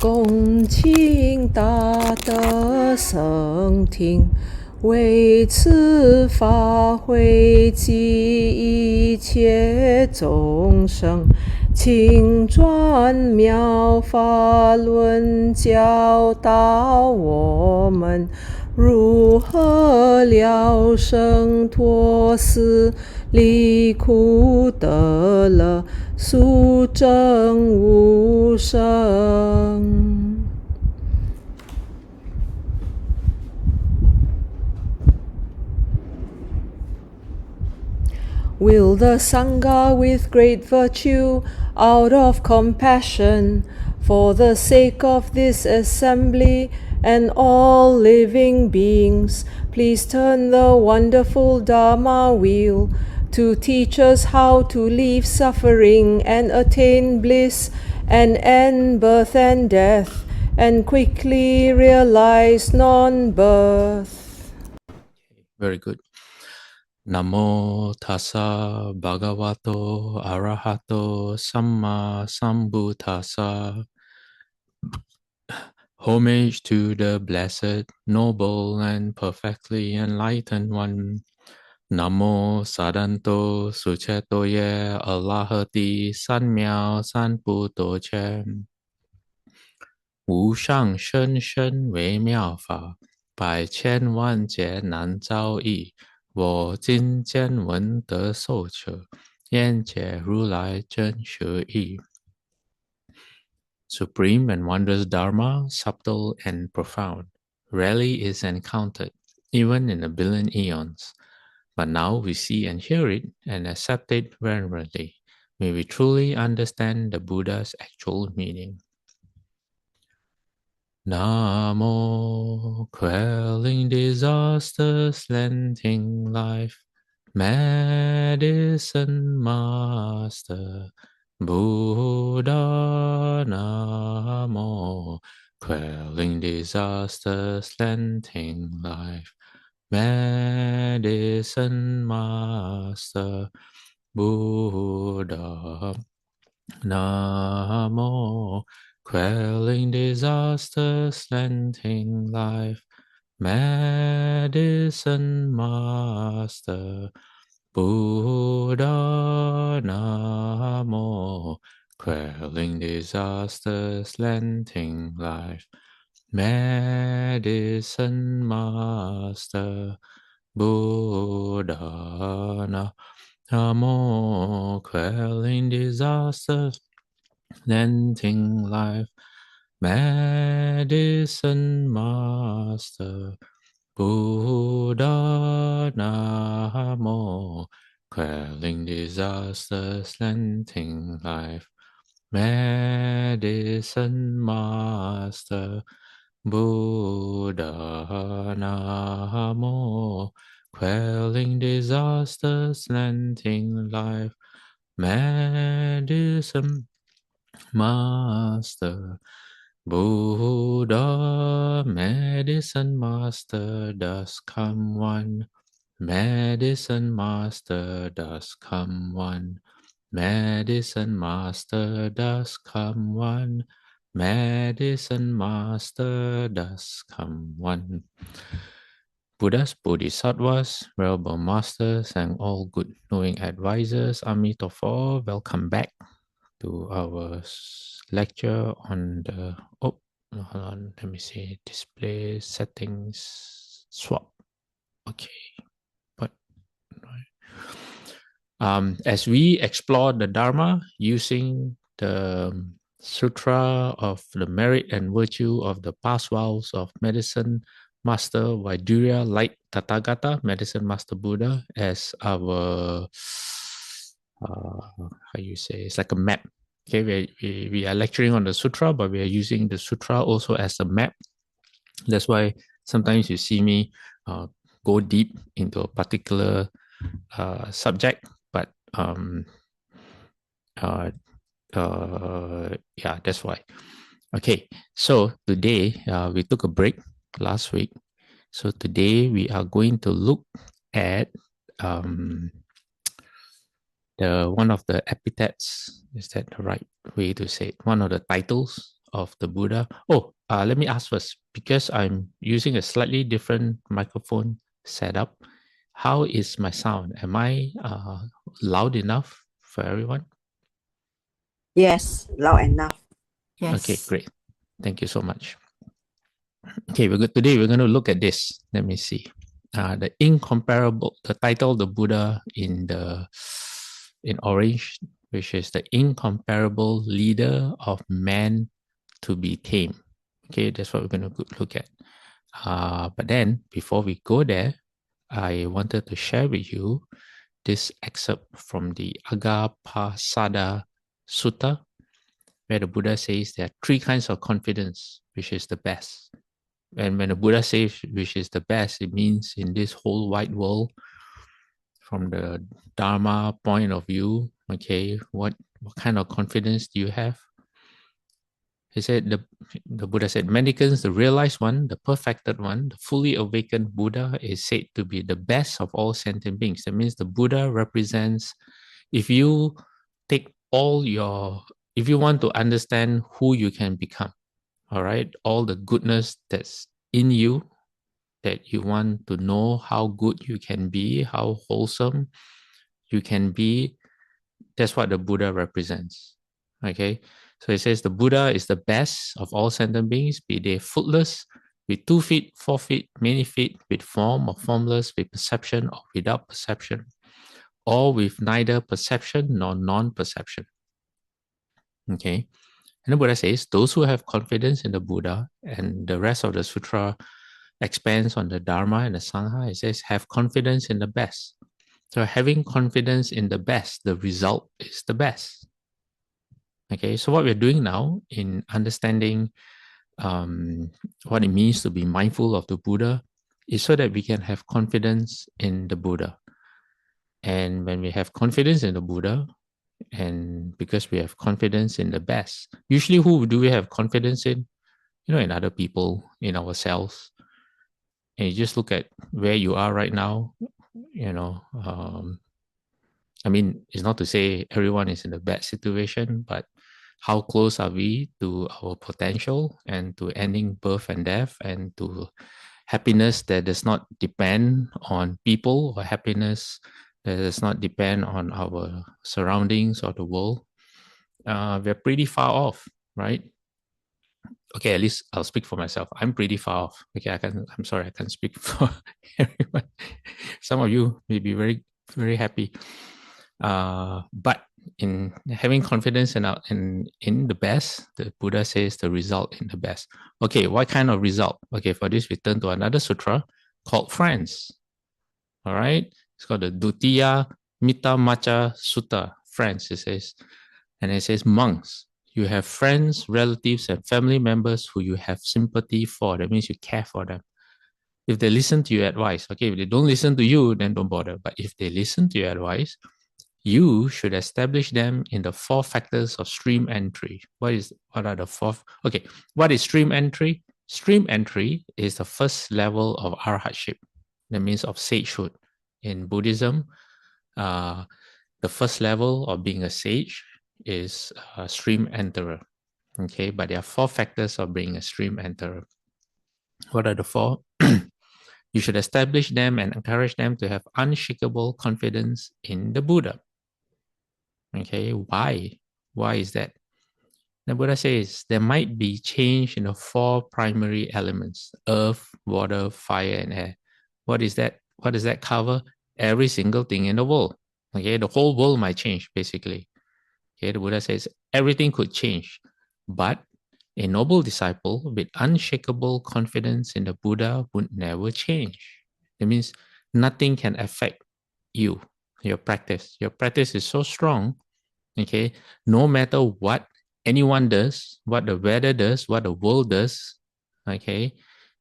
恭敬大德圣听，为此法会集一切众生，请转妙法轮，教导我们如何了生脱死，离苦得乐，速证无生。Will the Sangha with great virtue, out of compassion, for the sake of this assembly and all living beings, please turn the wonderful Dharma wheel to teach us how to leave suffering and attain bliss and end birth and death and quickly realize non-birth. Very good. Namo tassa bhagavato arahato samma sambuddhassa. Homage to the blessed, noble, and perfectly enlightened one. Namo sadanto suchetoye alahati sanmiao sanputo chem. 无上甚深微妙法，百千万劫难遭遇。我今见闻得受持，愿解如来真实义。Supreme and wondrous Dharma, subtle and profound, rarely is encountered, even in a billion eons. But now we see and hear it and accept it reverently. May we truly understand the Buddha's actual meaning. Namo, quelling disasters, lengthening life, Medicine Master Buddha. Namo, quelling disasters, lengthening life, Medicine Master Buddha. Namo, quelling disasters, lengthening life, Medicine Master Buddha. Namo, quelling disasters, lengthening life, Medicine Master Buddha. Namo, quelling disasters, lengthening life, Medicine Master Buddha. Namo, quelling disasters, lengthening life, Medicine Master Buddha. Namo, quelling disasters, lengthening life, Medicine Master Buddha. Medicine Master does come one. Medicine Master does come one. Medicine Master does come one. Medicine Master does come one. Buddhas, Bodhisattvas, Venerable Masters, and all good knowing advisors, Amitabha, welcome back to our lecture on the hold on, let me see, display settings swap. Okay, but as we explore the Dharma using the Sutra of the merit and virtue of the past vows of Medicine Master Vaidurya, like Tathagata, Medicine Master Buddha, as our how you say, it's like a map. Okay, we are lecturing on the sutra, but we are using the sutra also as a map. That's why sometimes you see me go deep into a particular subject, but yeah, that's why. Okay, so today we took a break last week. So today we are going to look at one of the epithets. Is that the right way to say it? One of the titles of the Buddha. Oh, let me ask first, because I'm using a slightly different microphone setup. How is my sound? Am I loud enough for everyone? Yes, loud enough. Yes. Okay, great. Thank you so much. Okay, today we're going to look at this. Let me see. The title of the Buddha in orange, which is the incomparable leader of men to be tamed. Okay, that's what we're going to look at. But then, before we go there, I wanted to share with you this excerpt from the Agappasada Sutta, where the Buddha says there are three kinds of confidence, which is the best. And when the Buddha says which is the best, it means in this whole wide world, from the Dharma point of view, okay, what kind of confidence do you have? He said, the Buddha said, mendicants, the realized one, the perfected one, the fully awakened Buddha is said to be the best of all sentient beings. That means the Buddha represents, if you want to understand who you can become, all right, all the goodness that's in you, that you want to know how good you can be, how wholesome you can be, that's what the Buddha represents. Okay, so it says the Buddha is the best of all sentient beings, be they footless, with 2 feet, 4 feet, many feet, with form or formless, with perception or without perception, or with neither perception nor non-perception. Okay, and the Buddha says those who have confidence in the Buddha, and the rest of the sutra expands on the Dharma and the Sangha, it says have confidence in the best. So having confidence in the best, the result is the best. Okay, so what we're doing now in understanding what it means to be mindful of the Buddha is so that we can have confidence in the Buddha. And when we have confidence in the Buddha, and because we have confidence in the best, usually who do we have confidence in? In other people, in ourselves. And you just look at where you are right now, I mean, it's not to say everyone is in a bad situation, but how close are we to our potential and to ending birth and death and to happiness that does not depend on people, or happiness that does not depend on our surroundings or the world? We're pretty far off, right? Okay, at least I'll speak for myself. I'm pretty far off. Okay, I'm sorry, I can't speak for everyone. Some of you may be very, very happy. But in having confidence in the best, the Buddha says the result in the best. Okay, what kind of result? Okay, for this we turn to another sutra called friends. All right, it's called the Dutiya Mita Macha Sutta. Friends, it says, and it says monks. You have friends, relatives, and family members who you have sympathy for. That means you care for them. If they listen to your advice, okay, if they don't listen to you, then don't bother. But if they listen to your advice, you should establish them in the 4 factors of stream entry. What are the 4? Okay, what is stream entry? Stream entry is the first level of arhatship. That means of sagehood. In Buddhism, the first level of being a sage is a stream enterer. Okay, but there are 4 factors of being a stream enterer. What are the 4? You should establish them and encourage them to have unshakable confidence in the Buddha. Okay, why? Why is that? The Buddha says there might be change in the 4 primary elements: earth, water, fire, and air. What is that? What does that cover? Every single thing in the world. Okay, the whole world might change, basically. Okay, the Buddha says everything could change, but a noble disciple with unshakable confidence in the Buddha would never change. It means nothing can affect you, your practice. Your practice is so strong, okay, no matter what anyone does, what the weather does, what the world does, okay,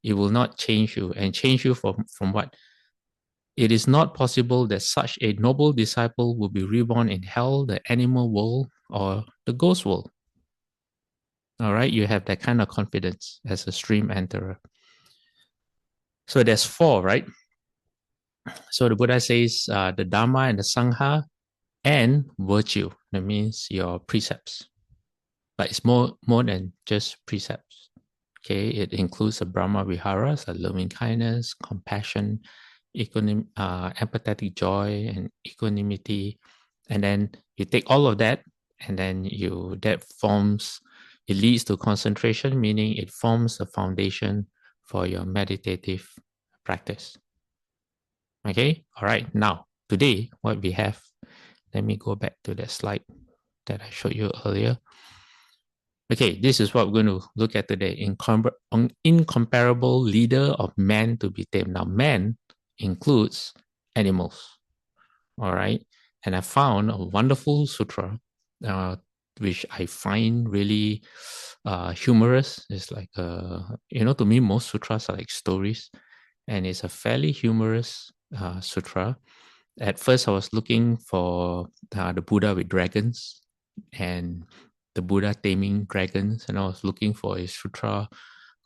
it will not change you. And change you from what? It is not possible that such a noble disciple will be reborn in hell, the animal world, or the ghost world. All right, you have that kind of confidence as a stream enterer. So there's 4, right? So the Buddha says the Dharma and the Sangha and virtue. That means your precepts. but it's more than just precepts. Okay, it includes the Brahma Viharas, loving kindness, compassion, empathetic joy, and equanimity. And then you take all of that, and then it leads to concentration, meaning it forms the foundation for your meditative practice. Okay, all right. Now, today, what we have, let me go back to that slide that I showed you earlier. Okay, this is what we're going to look at today. Incomparable leader of men to be tamed. Now, men includes animals. All right. And I found a wonderful sutra, which I find really humorous. It's like, to me, most sutras are like stories. And it's a fairly humorous sutra. At first, I was looking for the Buddha with dragons and the Buddha taming dragons. And I was looking for a sutra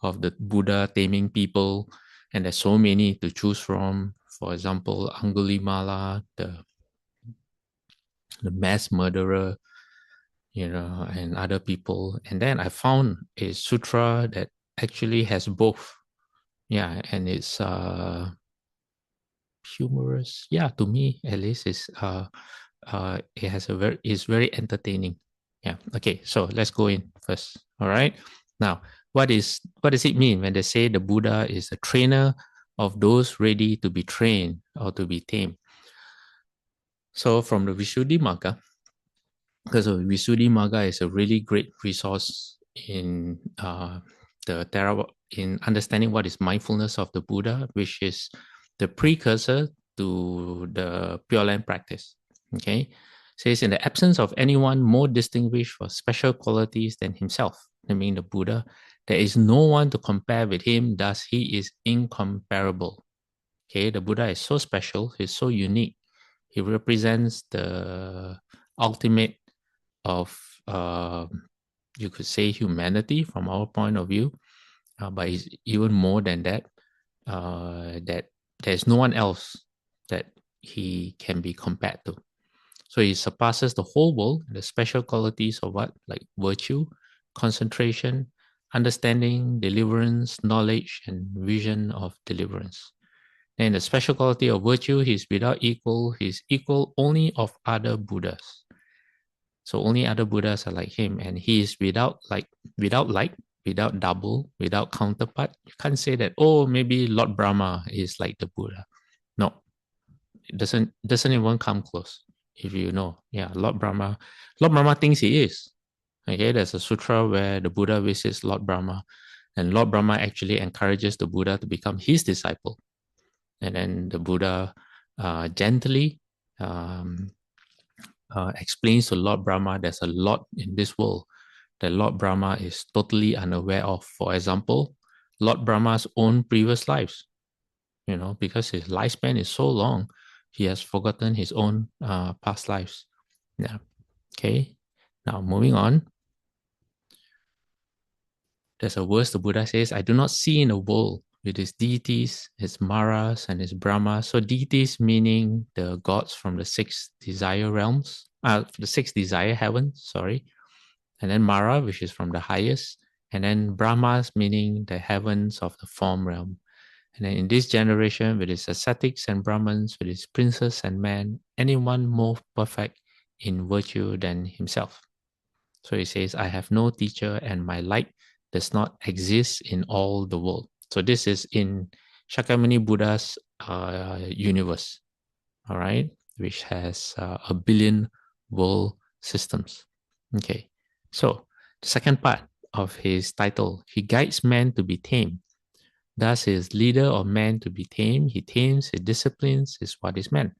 of the Buddha taming people. And there's so many to choose from. For example, Angulimala, the mass murderer, and other people. And then I found a sutra that actually has both. Yeah, and it's humorous. Yeah, to me at least, it's very entertaining. Yeah. Okay, so let's go in first. All right. Now, what does it mean when they say the Buddha is a trainer of those ready to be trained or to be tamed? So from the Visuddhimagga, because Visuddhimagga is a really great resource in in understanding what is mindfulness of the Buddha, which is the precursor to the Pure Land practice. Okay, it says in the absence of anyone more distinguished for special qualities than himself, I mean the Buddha, there is no one to compare with him. Thus, he is incomparable. Okay, the Buddha is so special. He's so unique. He represents the ultimate of you could say humanity from our point of view, but it's even more than that. That there's no one else that he can be compared to. So he surpasses the whole world. The special qualities of what, like virtue, concentration, understanding, deliverance, knowledge, and vision of deliverance. And the special quality of virtue, he's without equal. He's equal only of other Buddhas. So only other Buddhas are like him, and he is without double, without counterpart. You can't say that, oh, maybe Lord Brahma is like the Buddha. No, it doesn't even come close. If you know, yeah, Lord Brahma thinks he is. Okay, there's a sutra where the Buddha visits Lord Brahma, and Lord Brahma actually encourages the Buddha to become his disciple. And then the Buddha gently explains to Lord Brahma there's a lot in this world that Lord Brahma is totally unaware of. For example, Lord Brahma's own previous lives, because his lifespan is so long, he has forgotten his own past lives. Yeah. Okay. Now moving on. There's a verse the Buddha says, I do not see in the world with his deities, his maras, and his brahmas. So deities meaning the gods from the six desire realms, the six desire heavens, sorry. And then Mara, which is from the highest. And then Brahmas, meaning the heavens of the form realm. And then in this generation, with its ascetics and Brahmins, with its princes and men, anyone more perfect in virtue than himself. So he says, I have no teacher and my light does not exist in all the world. So this is in Shakyamuni Buddha's universe, all right, which has a billion world systems. Okay, so the second part of his title, he guides men to be tamed. Thus, he is leader of men to be tamed. He tames, he disciplines, is what is meant.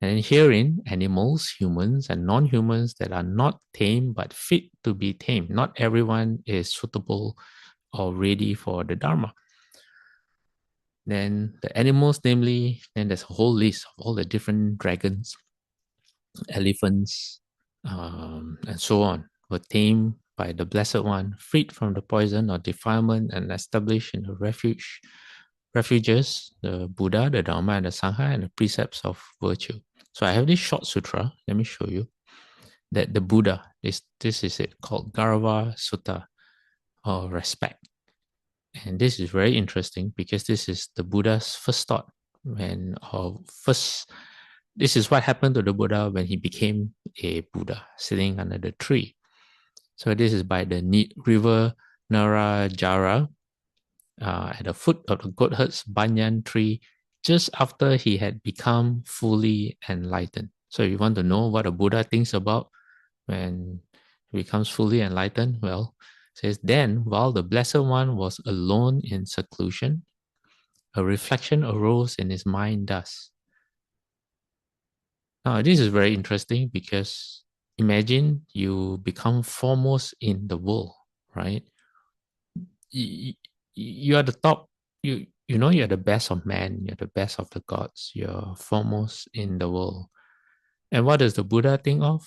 And herein, animals, humans, and non-humans that are not tamed but fit to be tamed. Not everyone is suitable or ready for the Dharma. Then the animals, namely, then there's a whole list of all the different dragons, elephants, and so on, were tamed by the Blessed One, freed from the poison or defilement, and established in the refuges, the Buddha, the Dharma, and the Sangha, and the precepts of virtue. So I have this short sutra. Let me show you. that the Buddha, this is it called Garva Sutta, or respect. And this is very interesting because this is the Buddha's first thought this is what happened to the Buddha when he became a Buddha, sitting under the tree. So this is by the river Narajara, at the foot of the goatherd's banyan tree, just after he had become fully enlightened. So if you want to know what a Buddha thinks about when he becomes fully enlightened, well, it says, then while the Blessed One was alone in seclusion, a reflection arose in his mind thus. Now, this is very interesting because imagine you become foremost in the world, right? You are the top, you know you're the best of man, you're the best of the gods, you're foremost in the world. And what does the Buddha think of?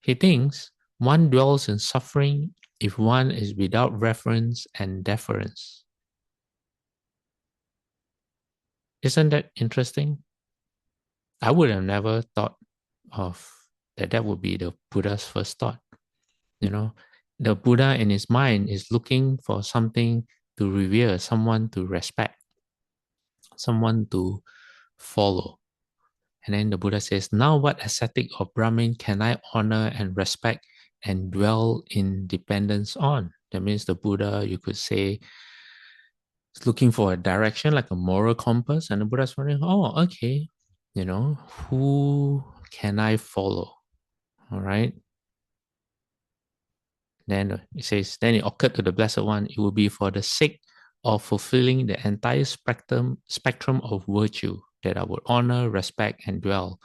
He thinks one dwells in suffering if one is without reference and deference. Isn't that interesting? I would have never thought of that would be the Buddha's first thought. You know, the Buddha in his mind is looking for something to revere, someone to respect, someone to follow. And then the Buddha says, now what ascetic or Brahmin can I honor and respect and dwell in dependence on? That means the Buddha, you could say, is looking for a direction, like a moral compass. And the Buddha's wondering, oh, okay, who can I follow? All right. Then it says, then it occurred to the Blessed One, it will be for the sake of fulfilling the entire spectrum of virtue that I would honor, respect, and dwell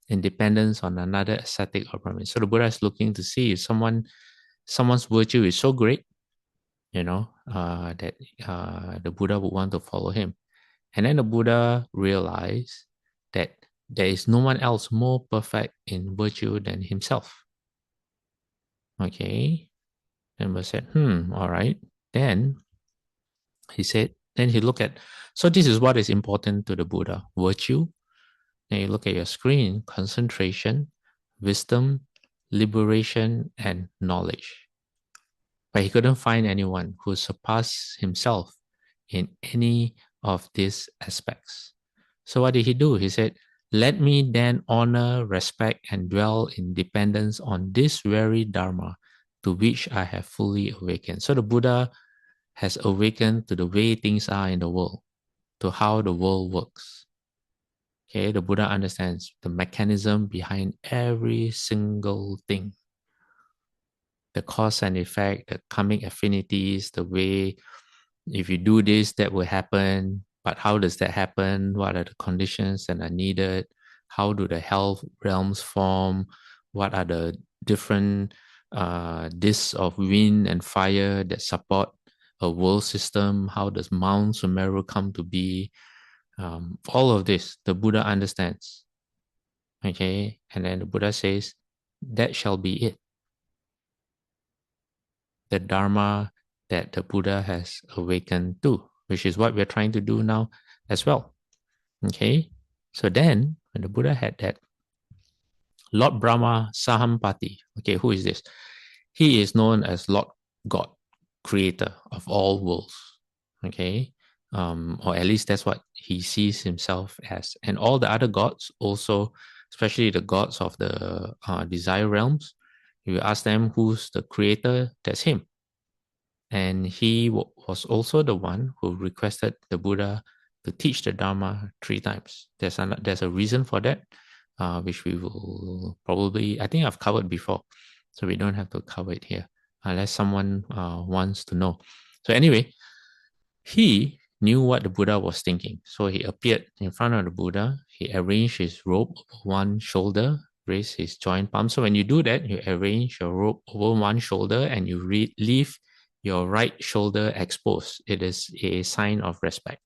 in dependence on another ascetic or Brahmin. So the Buddha is looking to see if someone's virtue is so great, that the Buddha would want to follow him. And then the Buddha realized that there is no one else more perfect in virtue than himself. Okay. And we said, all right. Then he looked at, so this is what is important to the Buddha: virtue. Then you look at your screen: concentration, wisdom, liberation, and knowledge. But he couldn't find anyone who surpassed himself in any of these aspects. So what did he do? He said, let me then honor, respect, and dwell in dependence on this very Dharma to which I have fully awakened. So the Buddha has awakened to the way things are in the world, to how the world works. Okay, the Buddha understands the mechanism behind every single thing. The cause and effect, the karmic affinities, the way if you do this, that will happen. But how does that happen? What are the conditions that are needed? How do the health realms form? What are the different discs of wind and fire that support a world system? How does Mount Sumeru come to be? All of this, the Buddha understands. Okay, and then the Buddha says, that shall be it. The Dharma that the Buddha has awakened to, which is what we're trying to do now as well. Okay, so then when the Buddha had that, Lord Brahma Sahampati, okay, who is this? He is known as Lord God, creator of all worlds, okay, or at least that's what he sees himself as. And all the other gods also, especially the gods of the desire realms, you ask them who's the creator, that's him. And he was also the one who requested the Buddha to teach the Dharma 3 times. There's a reason for that, which we will probably, I think I've covered before, so we don't have to cover it here, unless someone wants to know. So anyway, he knew what the Buddha was thinking. So he appeared in front of the Buddha, he arranged his robe over one shoulder, raised his joint palm. So when you do that, you arrange your robe over one shoulder and you leave your right shoulder exposed. It is a sign of respect,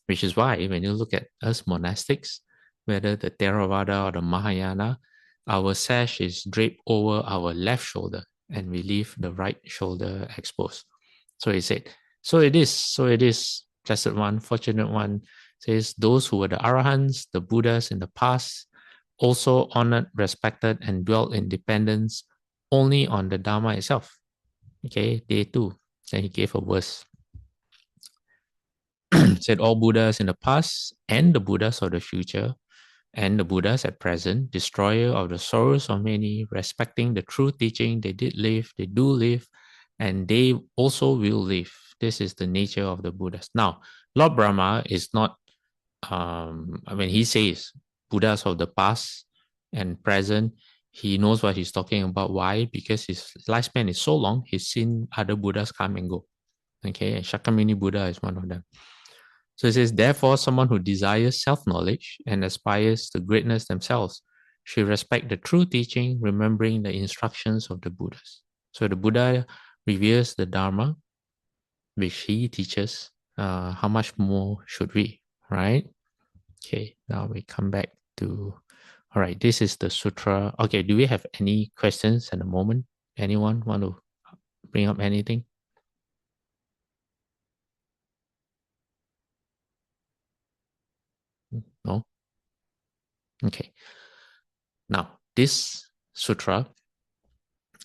which is why when you look at us monastics, whether the Theravada or the Mahayana, our sash is draped over our left shoulder and we leave the right shoulder exposed. So he said, so it is, Blessed One, Fortunate One, says those who were the Arahants, the Buddhas in the past, also honored, respected, and dwelt in dependence only on the Dharma itself. Okay, day 2. Then he gave a verse. Said all Buddhas in the past and the Buddhas of the future and the Buddhas at present, destroyer of the sorrows of many, respecting the true teaching, they did live, they do live, and they also will live. This is the nature of the Buddhas. Now, Lord Brahma is not, he says Buddhas of the past and present, he knows what he's talking about. Why? Because his lifespan is so long, he's seen other Buddhas come and go. Okay, and Shakyamuni Buddha is one of them. So it says, therefore, someone who desires self-knowledge and aspires to greatness themselves should respect the true teaching, remembering the instructions of the Buddhas. So the Buddha reveres the Dharma, which he teaches. How much more should we, right? Okay, now we come back to, all right, this is the sutra. Okay, do we have any questions at the moment? Anyone want to bring up anything? No? Okay. Now, this sutra,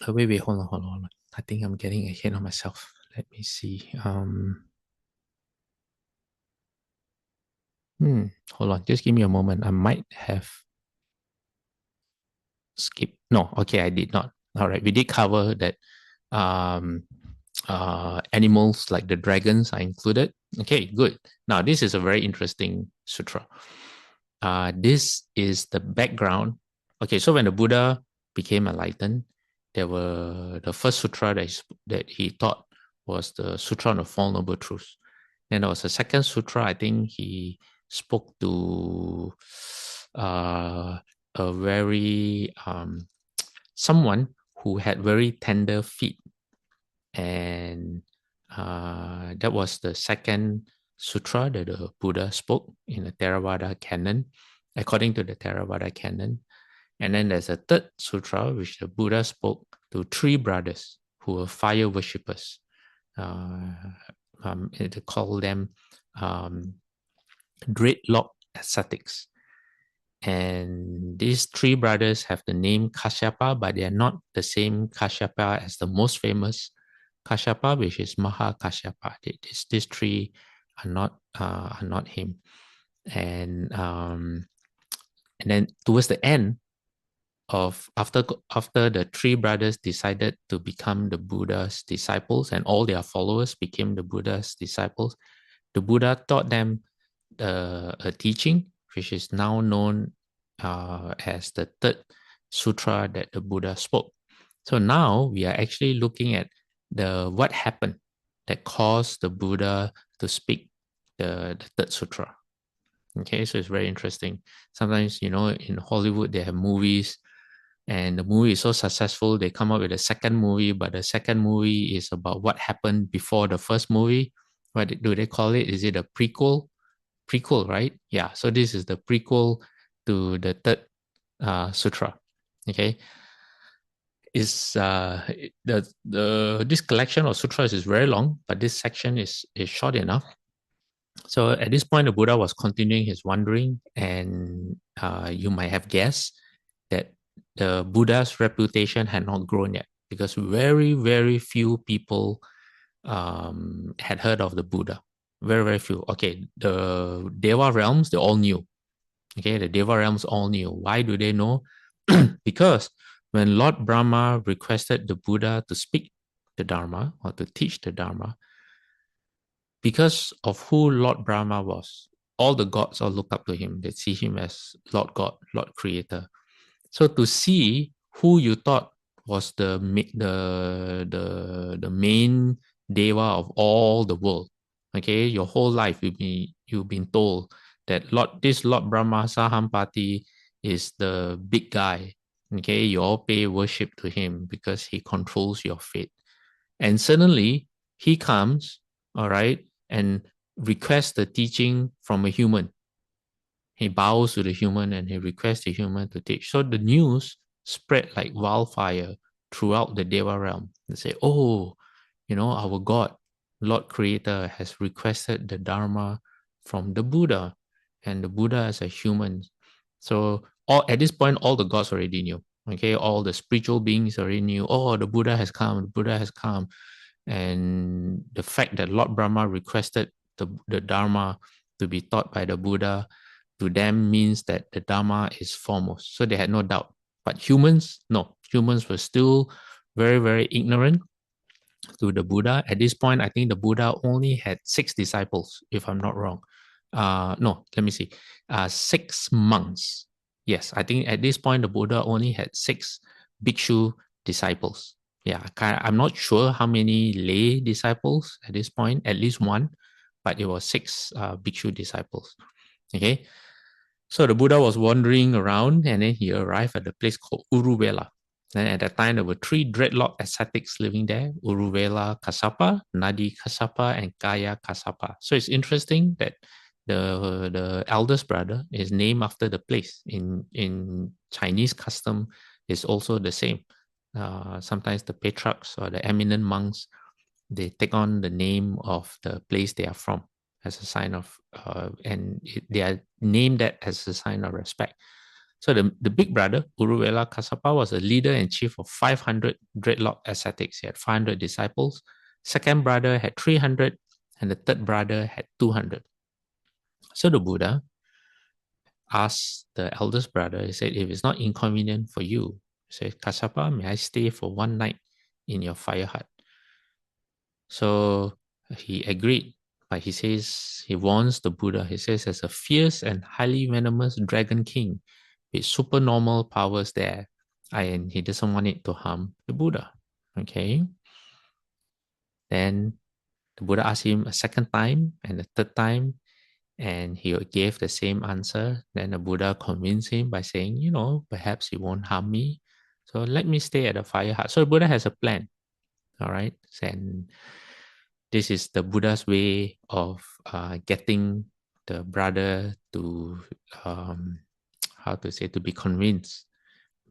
wait, hold on. I think I'm getting ahead of myself. Let me see. Hold on, just give me a moment. I might have skipped. No, okay, I did not. All right, we did cover that animals like the dragons are included. Okay, good. Now, this is a very interesting sutra. This is the background. Okay, so when the Buddha became enlightened, there were the first sutra that he taught was the Sutra on the Four Noble Truths. Then there was a second sutra. I think he spoke to a very someone who had very tender feet, and that was the second sutra that the Buddha spoke in the Theravada canon, according to the Theravada canon. And then there's a third sutra which the Buddha spoke to 3 brothers who were fire worshippers. They call them dreadlock ascetics. And these 3 brothers have the name Kashyapa, but they are not the same Kashyapa as the most famous Kashyapa, which is Maha Kashyapa. These 3 are not him. And then towards the end of after the 3 brothers decided to become the Buddha's disciples, and all their followers became the Buddha's disciples, the Buddha taught them a teaching which is now known as the third sutra that the Buddha spoke. So now we are actually looking at what happened that caused the Buddha to speak the third sutra. Okay, so it's very interesting. Sometimes, in Hollywood, they have movies, and the movie is so successful, they come up with a second movie, but the second movie is about what happened before the first movie. What do they call it? Is it a prequel? Prequel, right? Yeah, so this is the prequel to the third sutra. Okay, is this collection of sutras is very long, but this section is short enough. So at this point, the Buddha was continuing his wandering, and you might have guessed that the Buddha's reputation had not grown yet, because very, very few people had heard of the Buddha. Very, very few. Okay, the Deva realms, they all knew. Okay, the Deva realms all knew. Why do they know? Because when Lord Brahma requested the Buddha to speak the Dharma or to teach the Dharma, because of who Lord Brahma was, all the gods all look up to him. They see him as Lord God, Lord Creator. So to see who you thought was the main Deva of all the world, okay, your whole life you've been told that this Lord Brahma Sahampati is the big guy. Okay, you all pay worship to him because he controls your fate. And suddenly he comes, all right, and requests the teaching from a human. He bows to the human and he requests the human to teach. So the news spread like wildfire throughout the Deva realm. They say, oh, our God, Lord Creator, has requested the Dharma from the Buddha, and the Buddha is a human. So at this point, all the gods already knew. Okay, all the spiritual beings already knew. Oh, the Buddha has come. The Buddha has come. And the fact that Lord Brahma requested the Dharma to be taught by the Buddha to them means that the Dharma is foremost. So they had no doubt. But humans, no. Humans were still very, very ignorant to the Buddha. At this point, I think the Buddha only had 6 disciples, if I'm not wrong. No, let me see. 6 monks. Yes, I think at this point, the Buddha only had 6 bhikshu disciples. Yeah, I'm not sure how many lay disciples at this point, at least one, but it was 6 bhikshu disciples. Okay, so the Buddha was wandering around and then he arrived at the place called Uruvela. And at that time, there were 3 dreadlock ascetics living there, Uruvela Kassapa, Nadi Kassapa, and Kaya Kassapa. So it's interesting that the eldest brother is named after the place. In Chinese custom, is also the same. Sometimes the patriarchs or the eminent monks, they take on the name of the place they are from as a sign of, they are named that as a sign of respect. So the big brother, Uruvela Kassapa, was a leader and chief of 500 dreadlock ascetics. He had 500 disciples. Second brother had 300, and the third brother had 200. So the Buddha asked the eldest brother, he said, if it's not inconvenient for you, he said, Kassapa, may I stay for one night in your fire hut? So he agreed, but he says, he warns the Buddha, he says, there's a fierce and highly venomous dragon king with supernormal powers there, and he doesn't want it to harm the Buddha. Okay. Then the Buddha asked him a second time and the third time, and he gave the same answer. Then the Buddha convinced him by saying, perhaps he won't harm me. So let me stay at the fire hut. So the Buddha has a plan. All right. And this is the Buddha's way of getting the brother to, to be convinced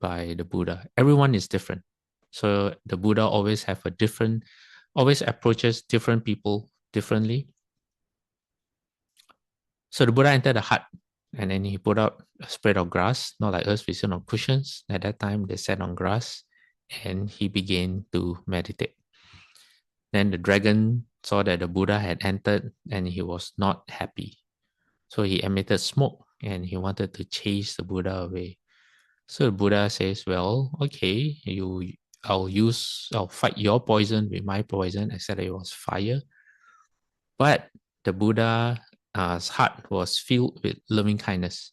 by the Buddha. Everyone is different. So the Buddha always approaches different people differently. So the Buddha entered the hut and then he put out a spread of grass, not like us, we sit on cushions. At that time, they sat on grass and he began to meditate. Then the dragon saw that the Buddha had entered and he was not happy. So he emitted smoke and he wanted to chase the Buddha away. So the Buddha says, well, okay, I'll fight your poison with my poison, except it was fire. But the Buddha's heart was filled with loving kindness.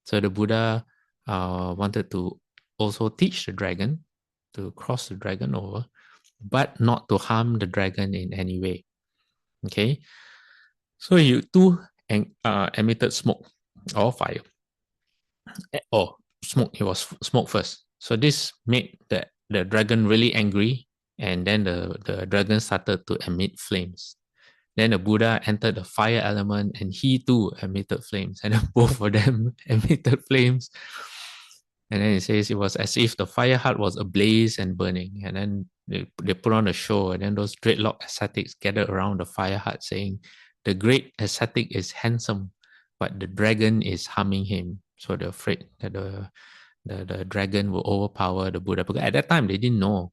So the Buddha wanted to also teach the dragon to cross the dragon over, but not to harm the dragon in any way. Okay, so he too emitted smoke or fire. Oh, smoke! It was smoke first. So this made the dragon really angry, and then the dragon started to emit flames. Then the Buddha entered the fire element and he too emitted flames. And then both of them emitted flames. And then it says it was as if the fire hut was ablaze and burning. And then they put on a show. And then those dreadlock ascetics gathered around the fire hut saying, the great ascetic is handsome, but the dragon is harming him. So they're afraid that the dragon will overpower the Buddha. Because at that time, they didn't know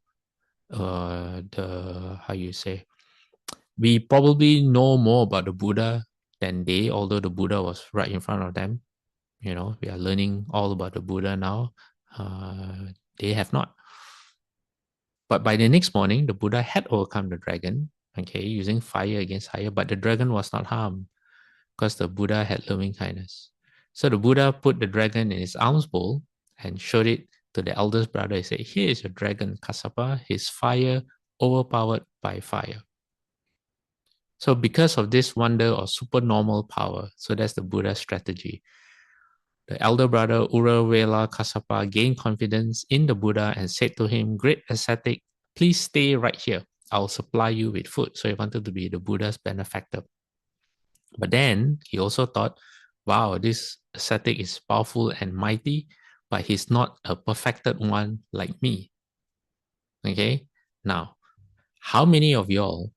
we probably know more about the Buddha than they, although the Buddha was right in front of them. We are learning all about the Buddha now. They have not. But by the next morning, the Buddha had overcome the dragon, using fire against fire, but the dragon was not harmed because the Buddha had loving kindness. So the Buddha put the dragon in his alms bowl and showed it to the eldest brother. He said, here is your dragon, Kassapa, his fire overpowered by fire. So because of this wonder or supernormal power, so that's the Buddha's strategy. The elder brother Uruvela Kassapa gained confidence in the Buddha and said to him, great ascetic, please stay right here. I'll supply you with food. So he wanted to be the Buddha's benefactor. But then he also thought, wow, this ascetic is powerful and mighty, but he's not a perfected one like me. Okay, now, how many of y'all,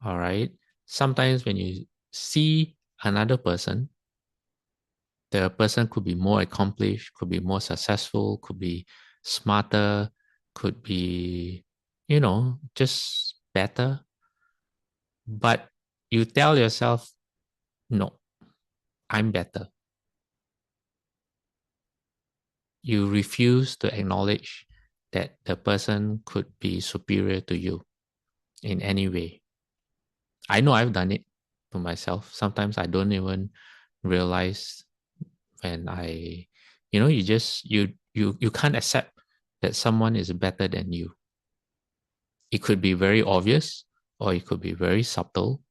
all right, sometimes when you see another person, the person could be more accomplished, could be more successful, could be smarter, could be, just better. But you tell yourself, no, I'm better. You refuse to acknowledge that the person could be superior to you in any way. I know I've done it to myself. Sometimes I don't even realize when you can't accept that someone is better than you. It could be very obvious or it could be very subtle.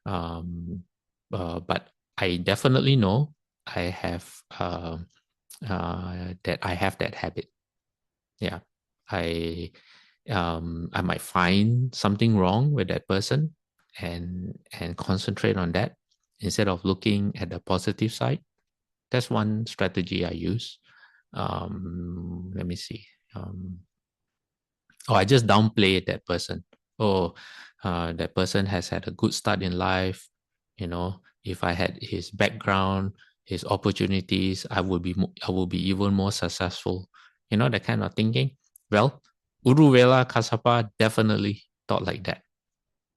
But I definitely know I have that I have that habit. Yeah, I might find something wrong with that person and concentrate on that instead of looking at the positive side. That's one strategy I use. Let me see. I just downplay that person. That person has had a good start in life. If I had his background, his opportunities, I will be even more successful. That kind of thinking. Well, Uruvela Kasapa definitely thought like that.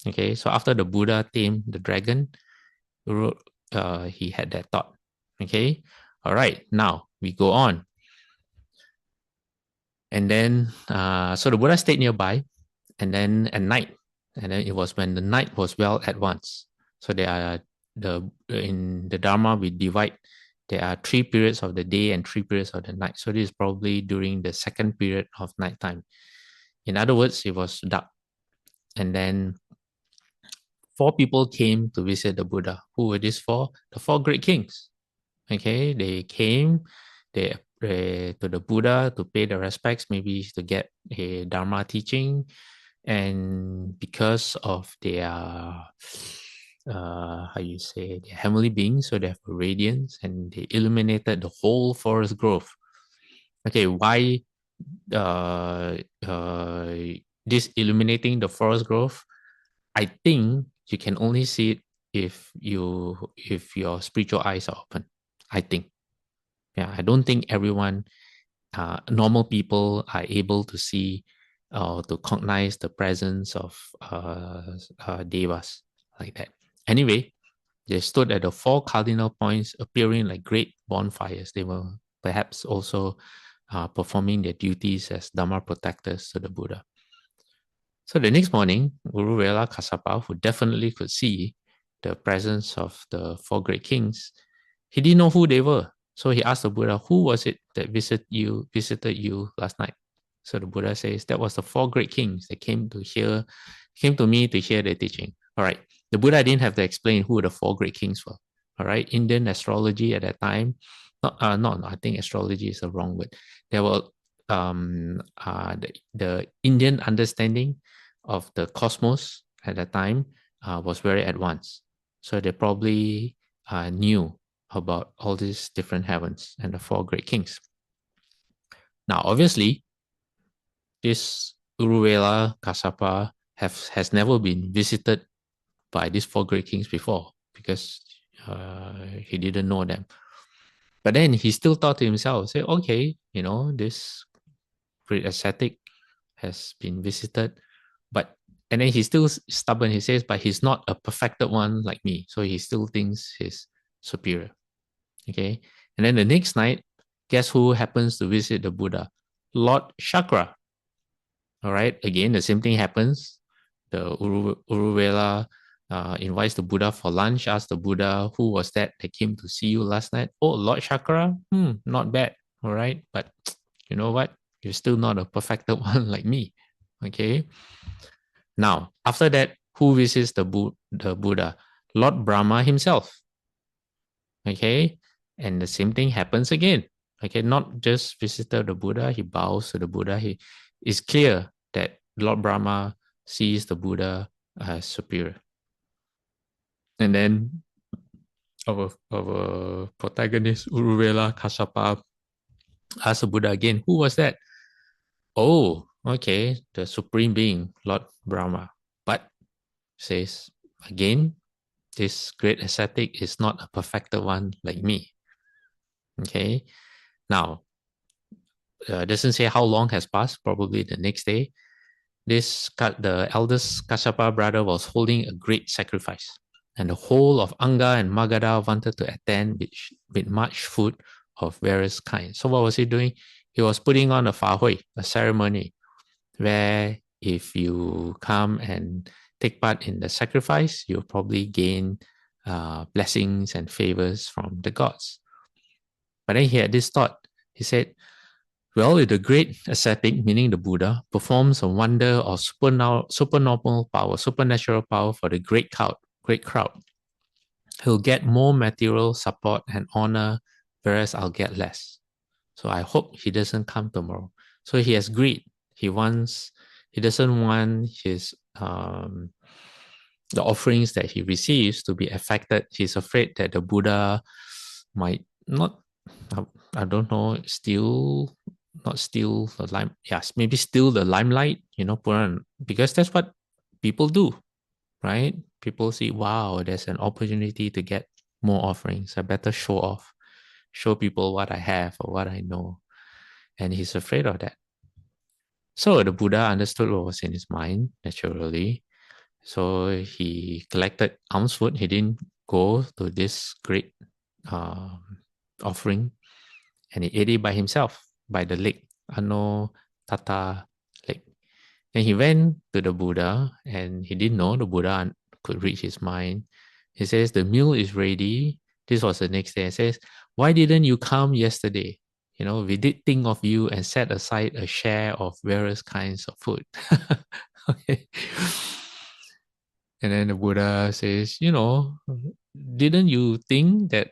Okay, so after the Buddha tamed the dragon, he had that thought. Okay, all right, now we go on. And then, so the Buddha stayed nearby, and then at night, and then it was when the night was well advanced. So in the Dharma, we divide, there are 3 periods of the day and 3 periods of the night. So this is probably during the second period of nighttime. In other words, it was dark. And then 4 people came to visit the Buddha. Who were these 4? The 4 great kings. Okay, they came, to the Buddha to pay the respects, maybe to get a Dharma teaching. And because of their, their heavenly beings, so they have a radiance and they illuminated the whole forest grove. Okay, why this illuminating the forest grove? I think you can only see it if your spiritual eyes are open. I think. Yeah, I don't think everyone, normal people, are able to see or to cognize the presence of devas like that. Anyway, they stood at the 4 cardinal points, appearing like great bonfires. They were perhaps also performing their duties as Dharma protectors to the Buddha. So the next morning, Uruvela Kasapa, who definitely could see the presence of the 4 great kings, he didn't know who they were. So he asked the Buddha, who was it that visited you last night? So the Buddha says, that was the 4 great kings that came to me to hear the teaching. All right. The Buddha didn't have to explain who the 4 great kings were. All right. Indian astrology at that time, I think astrology is the wrong word. There were the Indian understanding of the cosmos at that time was very advanced. So they probably knew about all these different heavens and the 4 great kings. Now, obviously, this Uruvela Kasapa has never been visited by these 4 great kings before because he didn't know them. But then he still thought to himself, say, okay, this great ascetic has been visited, and then he's still stubborn. He says, but he's not a perfected one like me. So he still thinks he's superior. Okay. And then the next night, guess who happens to visit the Buddha? Lord Chakra. All right. Again, the same thing happens. The Uruvela invites the Buddha for lunch, asks the Buddha, who was that came to see you last night? Oh, Lord Chakra? Not bad. All right. But you know what? You're still not a perfected one like me. Okay. Now, after that, who visits the Buddha? Lord Brahma himself. Okay. And the same thing happens again. Okay. Not just visited the Buddha, he bows to the Buddha. It's clear that Lord Brahma sees the Buddha as superior. And then our protagonist, Uruvela Kasapa, asks the Buddha again, who was that? Oh, okay, the Supreme Being, Lord Brahma. But, says, again, this great ascetic is not a perfected one like me. Okay. Now, doesn't say how long has passed, probably the next day. The eldest Kassapa brother was holding a great sacrifice, and the whole of Anga and Magadha wanted to attend with much food of various kinds. So what was he doing? He was putting on a fahui, a ceremony, where if you come and take part in the sacrifice, you'll probably gain blessings and favors from the gods. But then he had this thought. He said, well, if the great ascetic, meaning the Buddha, performs a wonder of supernormal power, supernatural power for the great crowd, he'll get more material support and honor, whereas I'll get less. So I hope he doesn't come tomorrow. So he has greed. He doesn't want his the offerings that he receives to be affected. He's afraid that the Buddha might not, I don't know, not steal the lime. Yes, maybe steal the limelight, because that's what people do, right? People see, wow, there's an opportunity to get more offerings. I better show people what I have or what I know. And he's afraid of that. So the Buddha understood what was in his mind, naturally. So he collected alms food. He didn't go to this great offering, and he ate it by himself, by the lake, Ano Tata lake. And he went to the Buddha, and he didn't know the Buddha could read his mind. He says, the meal is ready. This was the next day. He says, why didn't you come yesterday? We did think of you and set aside a share of various kinds of food. Okay. And then the Buddha says, didn't you think that,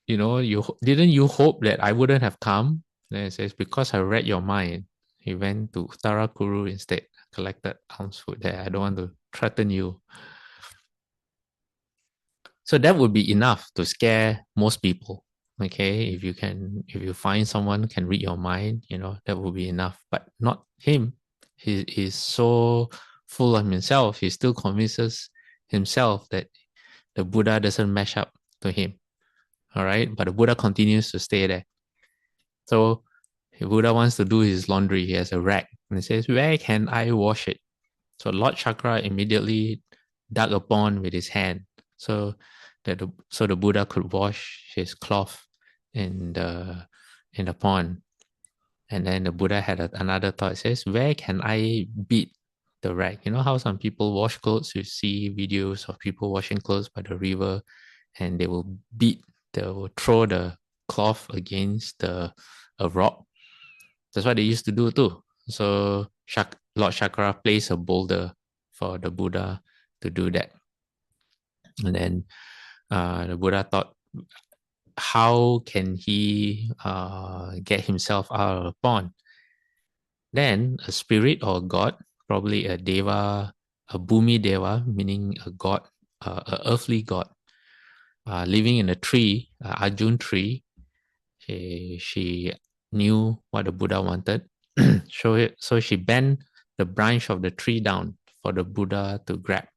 didn't you hope that I wouldn't have come? Then it says, because I read your mind. He went to Uttarakuru instead, collected alms food there. I don't want to threaten you. So that would be enough to scare most people. Okay, if you find someone who can read your mind, that would be enough. But not him. He is so full of himself. He still convinces himself that the Buddha doesn't match up to him. All right, but the Buddha continues to stay there. So the Buddha wants to do his laundry. He has a rag, and he says, "Where can I wash it?" So Lord Chakra immediately dug a pond with his hand, so the Buddha could wash his cloth in the pond. And then the Buddha had another thought. It says, where can I beat the rag? You know how some people wash clothes? You see videos of people washing clothes by the river, and they will throw the cloth against a rock. That's what they used to do too. So Lord Chakra placed a boulder for the Buddha to do that. And then the Buddha thought, how can he get himself out of the pond? Then a spirit or a god, probably a deva, a bhumi deva, meaning a god, an earthly god, living in a tree, Arjun tree. She knew what the Buddha wanted. So she bent the branch of the tree down for the Buddha to grab,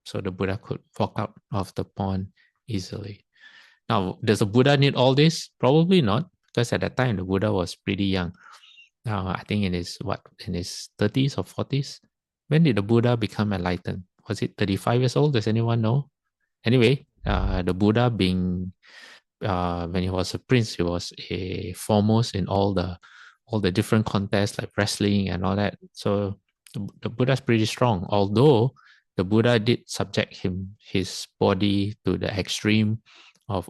so the Buddha could walk out of the pond easily. Now, does the Buddha need all this? Probably not, because at that time the Buddha was pretty young. I think in his 30s or 40s. When did the Buddha become enlightened? Was it 35 years old? Does anyone know? Anyway, the Buddha being when he was a prince, he was a foremost in all the different contests like wrestling and all that. So the Buddha is pretty strong. Although the Buddha did subject his body to the extreme of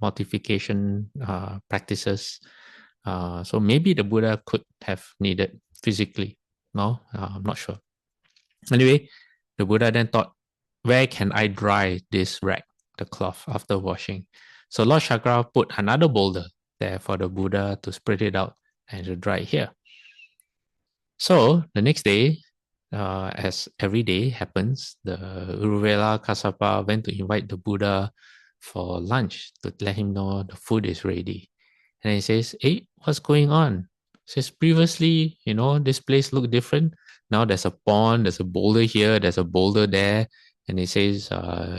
mortification practices. So maybe the Buddha could have needed physically. No, I'm not sure. Anyway, the Buddha then thought, where can I dry this rag, the cloth, after washing? So Lord Chakra put another boulder there for the Buddha to spread it out and to dry it here. So the next day, as every day happens, the Uruvela Kassapa went to invite the Buddha for lunch to let him know the food is ready. And he says, hey, what's going on? He says, previously, this place looked different. Now there's a pond, there's a boulder here, there's a boulder there. And he says,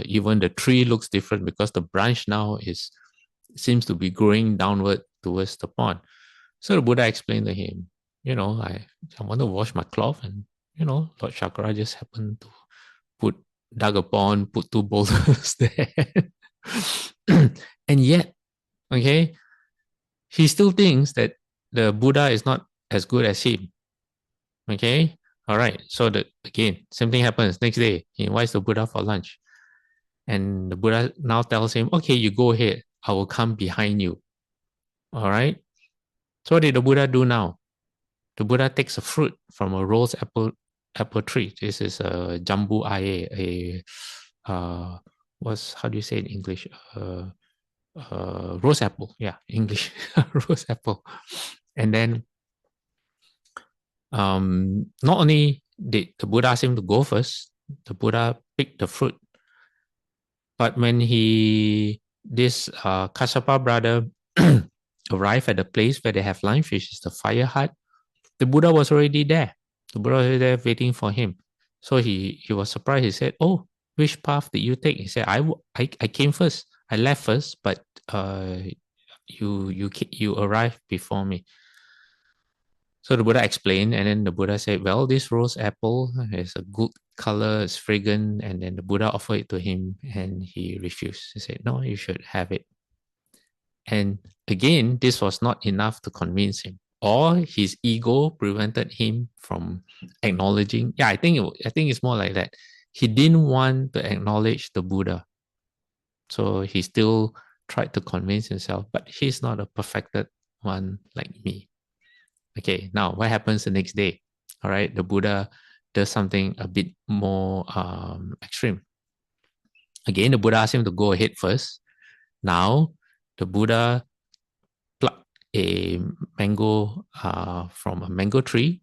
even the tree looks different because the branch now is seems to be growing downward towards the pond. So the Buddha explained to him, I want to wash my cloth, and Lord Chakra just happened to dug a pond, put two boulders there. And yet, okay, he still thinks that the Buddha is not as good as him. Okay, all right. So again, same thing happens. Next day, he invites the Buddha for lunch. And the Buddha now tells him, okay, you go ahead. I will come behind you. All right. So what did the Buddha do now? The Buddha takes a fruit from a rose apple tree. This is a jambu aye, how do you say in English? Rose apple. Yeah, English rose apple. And then not only did the Buddha ask him to go first, the Buddha picked the fruit. But when this Kassapa brother arrived at the place where they have lunch, which is the fire hut, the Buddha was already there. The Buddha was already there waiting for him. So he was surprised. He said, "Oh, which path did you take?" He said, I came first. I left first, but you arrived before me." So the Buddha explained, and then the Buddha said, "Well, this rose apple is a good color, it's fragrant." And then the Buddha offered it to him, and he refused. He said, "No, you should have it." And again, this was not enough to convince him, or his ego prevented him from acknowledging. Yeah, I think it's more like that. He didn't want to acknowledge the Buddha, so he still tried to convince himself. But he's not a perfected one like me. Okay, now what happens the next day? All right, the Buddha does something a bit more extreme. Again, the Buddha asked him to go ahead first. Now, the Buddha plucked a mango from a mango tree.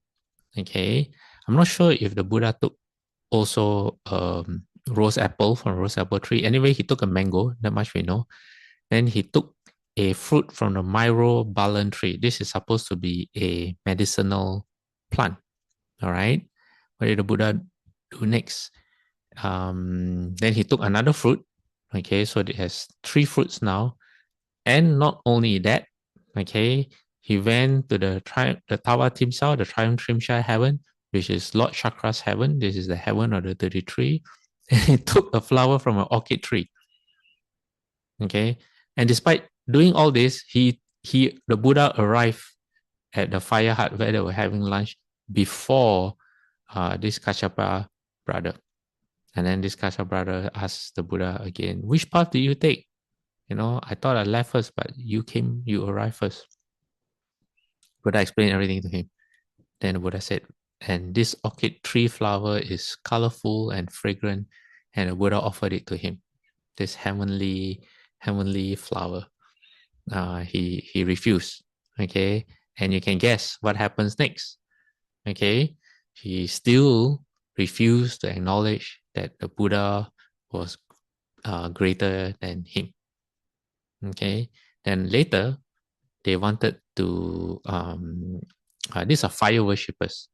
Okay, I'm not sure if the Buddha took also rose apple from a rose apple tree. Anyway, he took a mango, that much we know. Then he took a fruit from the myrobalan tree. This is supposed to be a medicinal plant. All right. What did the Buddha do next? Then he took another fruit. Okay, so it has 3 fruits now. And not only that, okay, he went to the Tawa Timsao, the Triumph Trimshai heaven, which is Lord Chakra's heaven. This is the heaven of the 33. And he took a flower from an orchid tree. Okay, and despite doing all this, the Buddha arrived at the fire hut where they were having lunch before this Kassapa brother. And then this Kassapa brother asked the Buddha again, "Which path did you take? I thought I left first, but you arrived first." Buddha explained everything to him. Then the Buddha said, "And this orchid tree flower is colorful and fragrant," and the Buddha offered it to him, this heavenly flower. He refused. Okay, and you can guess what happens next. Okay, he still refused to acknowledge that the Buddha was greater than him. Okay, then later they wanted to these are fire worshippers,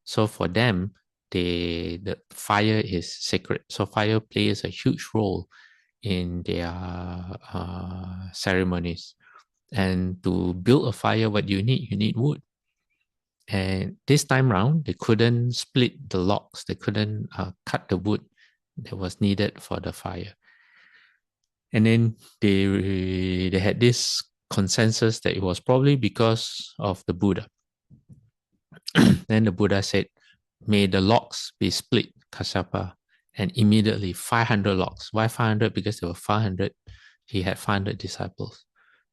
so for them the fire is sacred, so fire plays a huge role in their ceremonies. And to build a fire, what you need wood. And this time round, they couldn't split the logs, they couldn't cut the wood that was needed for the fire. And then they had this consensus that it was probably because of the Buddha. Then the Buddha said, "May the logs be split, Kassapa." And immediately 500 logs. Why 500? Because there were 500. He had 500 disciples.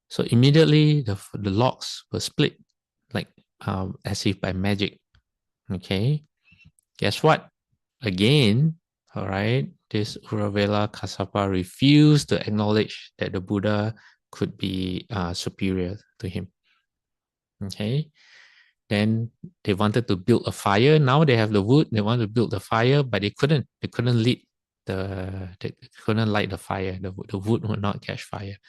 So immediately the logs were split, like as if by magic. Okay. Guess what? Again, all right, this Uravela Kassapa refused to acknowledge that the Buddha could be superior to him. Okay. Then they wanted to build a fire. Now they have the wood. They want to build the fire, but they couldn't. They couldn't light the fire. The wood would not catch fire.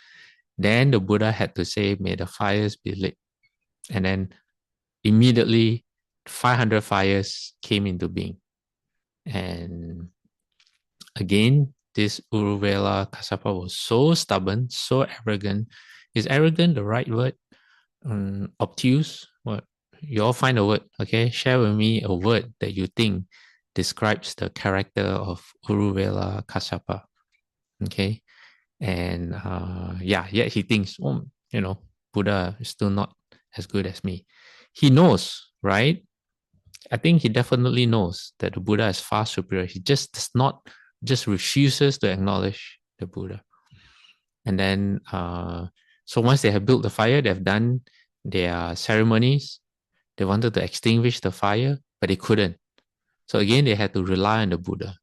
Then the Buddha had to say, "May the fires be lit." And then immediately 500 fires came into being. And again, this Uruvela Kassapa was so stubborn, so arrogant. Is arrogant the right word? Obtuse? What? You all find a word, okay? Share with me a word that you think describes the character of Uruvela Kassapa, okay? And yet he thinks, Buddha is still not as good as me. He knows, right? I think he definitely knows that the Buddha is far superior. He just refuses to acknowledge the Buddha. And then, so once they have built the fire, they've done their ceremonies. They wanted to extinguish the fire, but they couldn't. So again, they had to rely on the Buddha.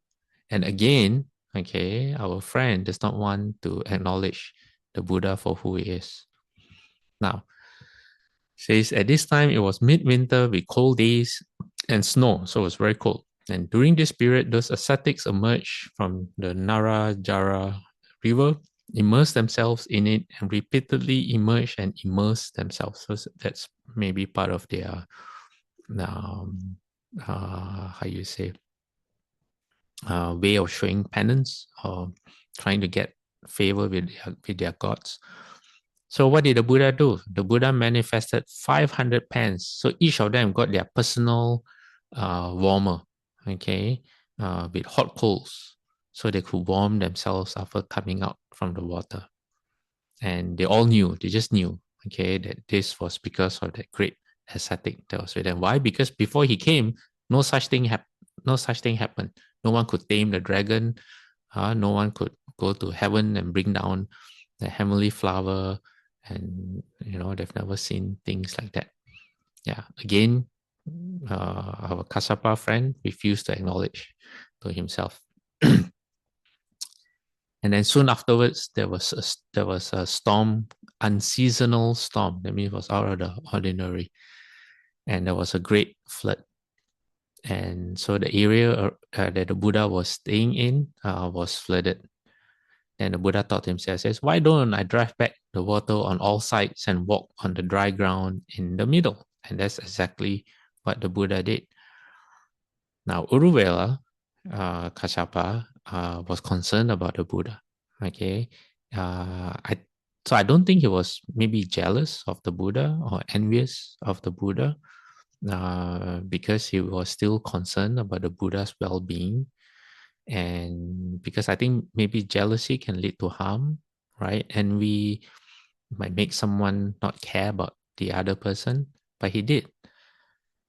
And again, okay, our friend does not want to acknowledge the Buddha for who he is. Now, says at this time it was midwinter with cold days and snow, so it was very cold. And during this period, those ascetics emerged from the Narajara river, immersed themselves in it, and repeatedly emerged and immersed themselves. So that's maybe part of their, way of showing penance or trying to get favor with their gods. So what did the Buddha do? The Buddha manifested 500 pans. So each of them got their personal warmer, okay, with hot coals, so they could warm themselves after coming out from the water. And they all knew, they just knew, okay, that this was because of that great ascetic that was with them. Why? Because before he came, no such thing happened. No one could tame the dragon. No one could go to heaven and bring down the heavenly flower. And, they've never seen things like that. Yeah, again, our Kassapa friend refused to acknowledge to himself. And then soon afterwards, there was a storm, unseasonal storm. That means it was out of the ordinary. And there was a great flood. And so the area that the Buddha was staying in was flooded. And the Buddha thought to himself, says, why don't I drive back the water on all sides and walk on the dry ground in the middle? And that's exactly what the Buddha did. Now, Uruvela Kassapa was concerned about the Buddha. Okay, so I don't think he was maybe jealous of the Buddha or envious of the Buddha, because he was still concerned about the Buddha's well-being. And because I think maybe jealousy can lead to harm, right? Envy might make someone not care about the other person, but he did.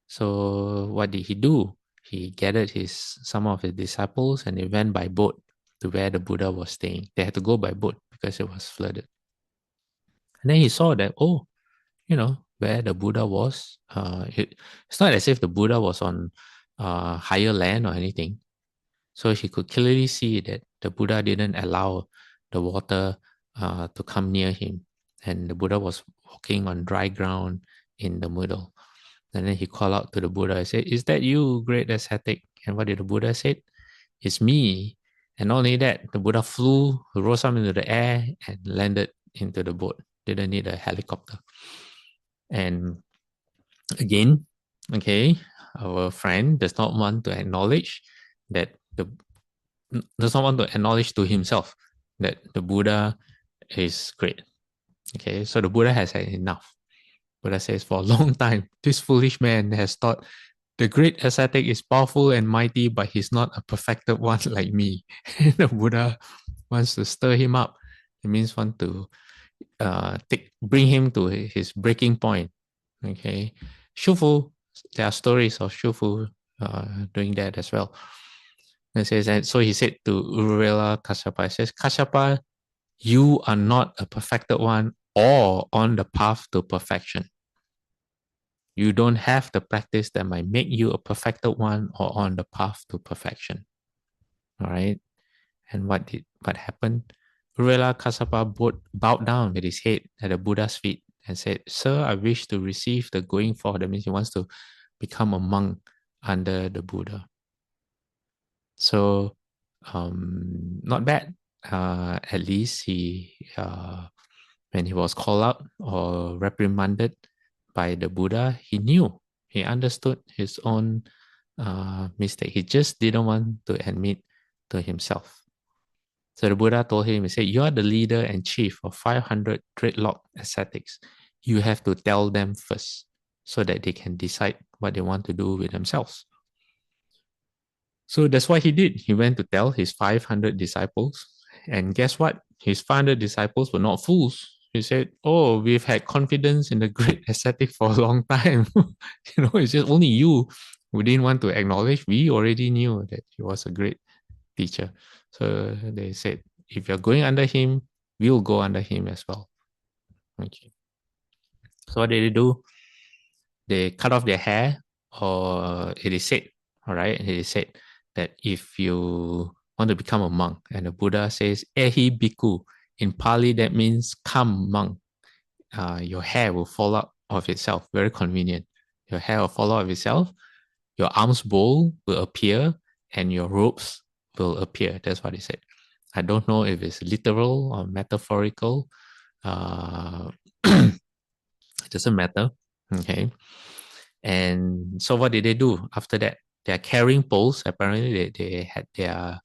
So what did he do? He gathered some of his disciples and they went by boat to where the Buddha was staying. They had to go by boat because it was flooded. And then he saw that, where the Buddha was, it's not as if the Buddha was on higher land or anything. So he could clearly see that the Buddha didn't allow the water to come near him. And the Buddha was walking on dry ground in the middle. And then he called out to the Buddha and said, is that you, great ascetic? And what did the Buddha say? It's me. And not only that, the Buddha rose up into the air and landed into the boat. Didn't need a helicopter. And again, okay, our friend does not want to acknowledge to himself that the Buddha is great. Okay, so the Buddha has had enough. Buddha says, for a long time, this foolish man has thought the great ascetic is powerful and mighty, but he's not a perfected one like me. The Buddha wants to stir him up. It means want to bring him to his breaking point. Okay, Shufu, there are stories of Shufu doing that as well. It says, and so he said to Uruvela Kassapa, he says, Kassapa, you are not a perfected one or on the path to perfection. You don't have the practice that might make you a perfected one or on the path to perfection. All right. And what happened? Uruvela Kassapa bowed down with his head at the Buddha's feet and said, Sir, I wish to receive the going forward. That means he wants to become a monk under the Buddha. So, not bad. At least he, when he was called out or reprimanded by the Buddha, he understood his own mistake. He just didn't want to admit to himself. So the Buddha told him, he said, you are the leader and chief of 500 dreadlock ascetics. You have to tell them first so that they can decide what they want to do with themselves. So that's what he did. He went to tell his 500 disciples. And guess what? His 500 disciples were not fools. He said, oh, we've had confidence in the great ascetic for a long time. It's just only you who didn't want to acknowledge. We already knew that he was a great teacher. So they said, if you're going under him, we'll go under him as well. Okay. So what did they do? They cut off their hair, or it is said, all right, it is said that if you want to become a monk, and the Buddha says, Ehi bhikkhu, in Pali that means come monk, your hair will fall out of itself. Very convenient. Your hair will fall out of itself, your arms bowl will appear, and your robes will appear. That's what he said. I don't know if it's literal or metaphorical. It doesn't matter. Okay. And so what did they do after that? They're carrying poles. Apparently they had their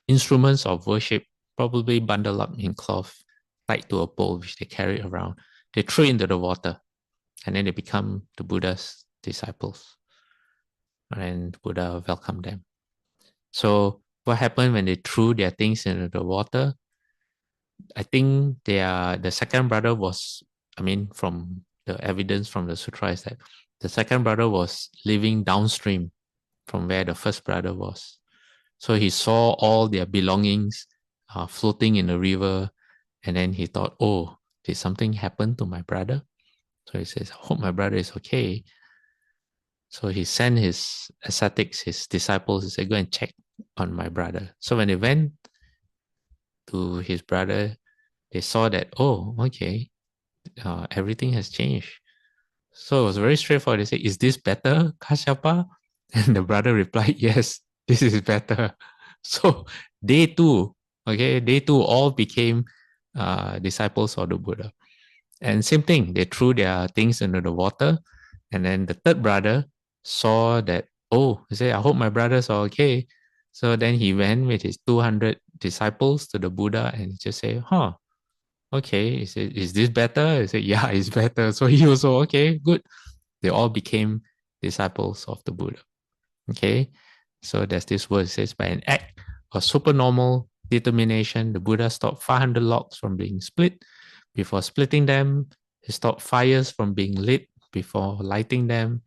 instruments of worship probably bundled up in cloth, tied to a pole which they carry around. They threw into the water, and then they become the Buddha's disciples. And Buddha welcomed them. So what happened when they threw their things into the water? I think the second brother was, from the evidence from the sutra is that the second brother was living downstream from where the first brother was. So he saw all their belongings floating in the river, and then he thought, oh, did something happen to my brother? So he says, I hope my brother is okay. So he sent his ascetics, his disciples, he said, go and check on my brother. So when they went to his brother, they saw that, oh, okay, everything has changed. So it was very straightforward. They said, is this better, Kashyapa? And the brother replied, yes, this is better. So they too all became disciples of the Buddha. And same thing, they threw their things into the water. And then the third brother saw that, oh, he said, I hope my brothers are okay. So then he went with his 200 disciples to the Buddha and just said, okay, he said, is this better? He said, yeah, it's better. So he also, okay, good. They all became disciples of the Buddha. Okay, so there's this word, it says, by an act of supernormal determination, the Buddha stopped 500 logs from being split. Before splitting them, he stopped fires from being lit before lighting them.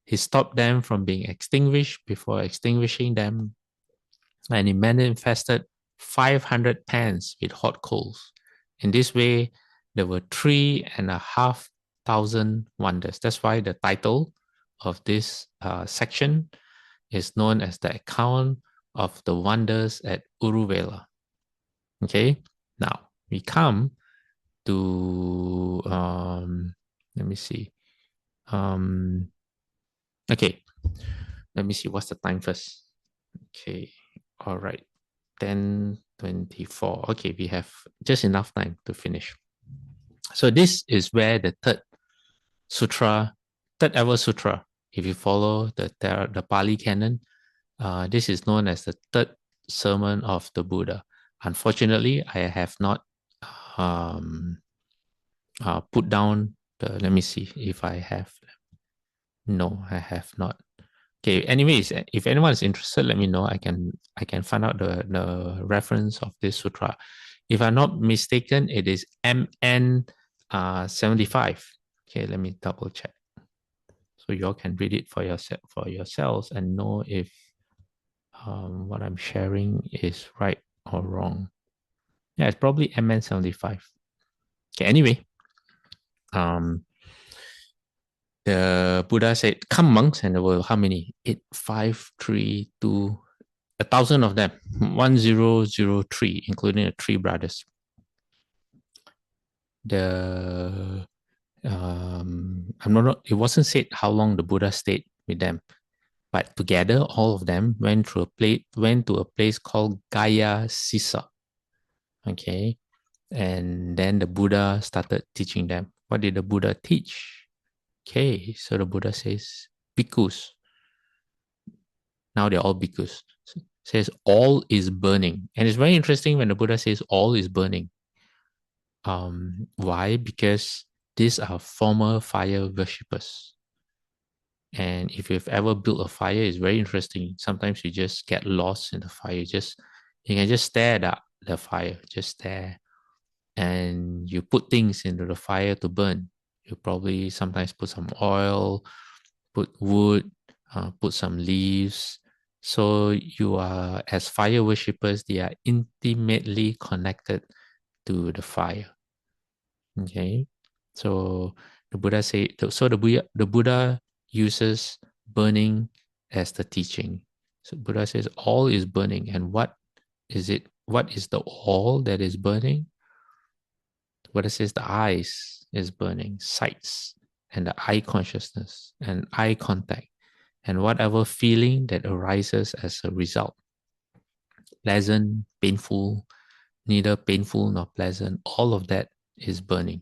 He stopped them from being extinguished before extinguishing them. And he manifested 500 pans with hot coals. In this way, there were 3,500 wonders. That's why the title of this section is known as the account of the wonders at Uruvela. Okay, now we come to, let me see. Okay, let me see what's the time first. Okay, all right, 10:24. Okay, we have just enough time to finish. So this is where the third ever sutra, if you follow the Pali canon, this is known as the third sermon of the Buddha. Unfortunately, I have not put down let me see if I have. No, I have not. Okay, anyways, if anyone is interested, let me know. I can find out the reference of this sutra. If I'm not mistaken, it is MN 75. Okay, let me double check. So you all can read it for yourselves and know if what I'm sharing is right or wrong. Yeah, it's probably MN 75. Okay, anyway, the Buddha said, come monks, and there were how many? 8, 5, 3, 2, 1,000 of them. 1003, including the 3 brothers. It wasn't said how long the Buddha stayed with them, but together, all of them went to a place called Gaya Sisa. Okay, and then the Buddha started teaching them. What did the Buddha teach? Okay, so the Buddha says, bhikkhus. Now they're all bhikkhus. So says all is burning. And it's very interesting when the Buddha says all is burning. Why? Because these are former fire worshippers. And if you've ever built a fire, it's very interesting. Sometimes you just get lost in the fire. You can just stare at the fire, just stare. And you put things into the fire to burn. You probably sometimes put some oil, put wood, put some leaves. So you are, as fire worshippers, they are intimately connected to the fire. Okay, so the Buddha the Buddha uses burning as the teaching. So Buddha says all is burning, and what is it? What is the all that is burning? Buddha says the eyes is burning, sights, and the eye consciousness and eye contact, and whatever feeling that arises as a result. Pleasant, painful, neither painful nor pleasant, all of that is burning.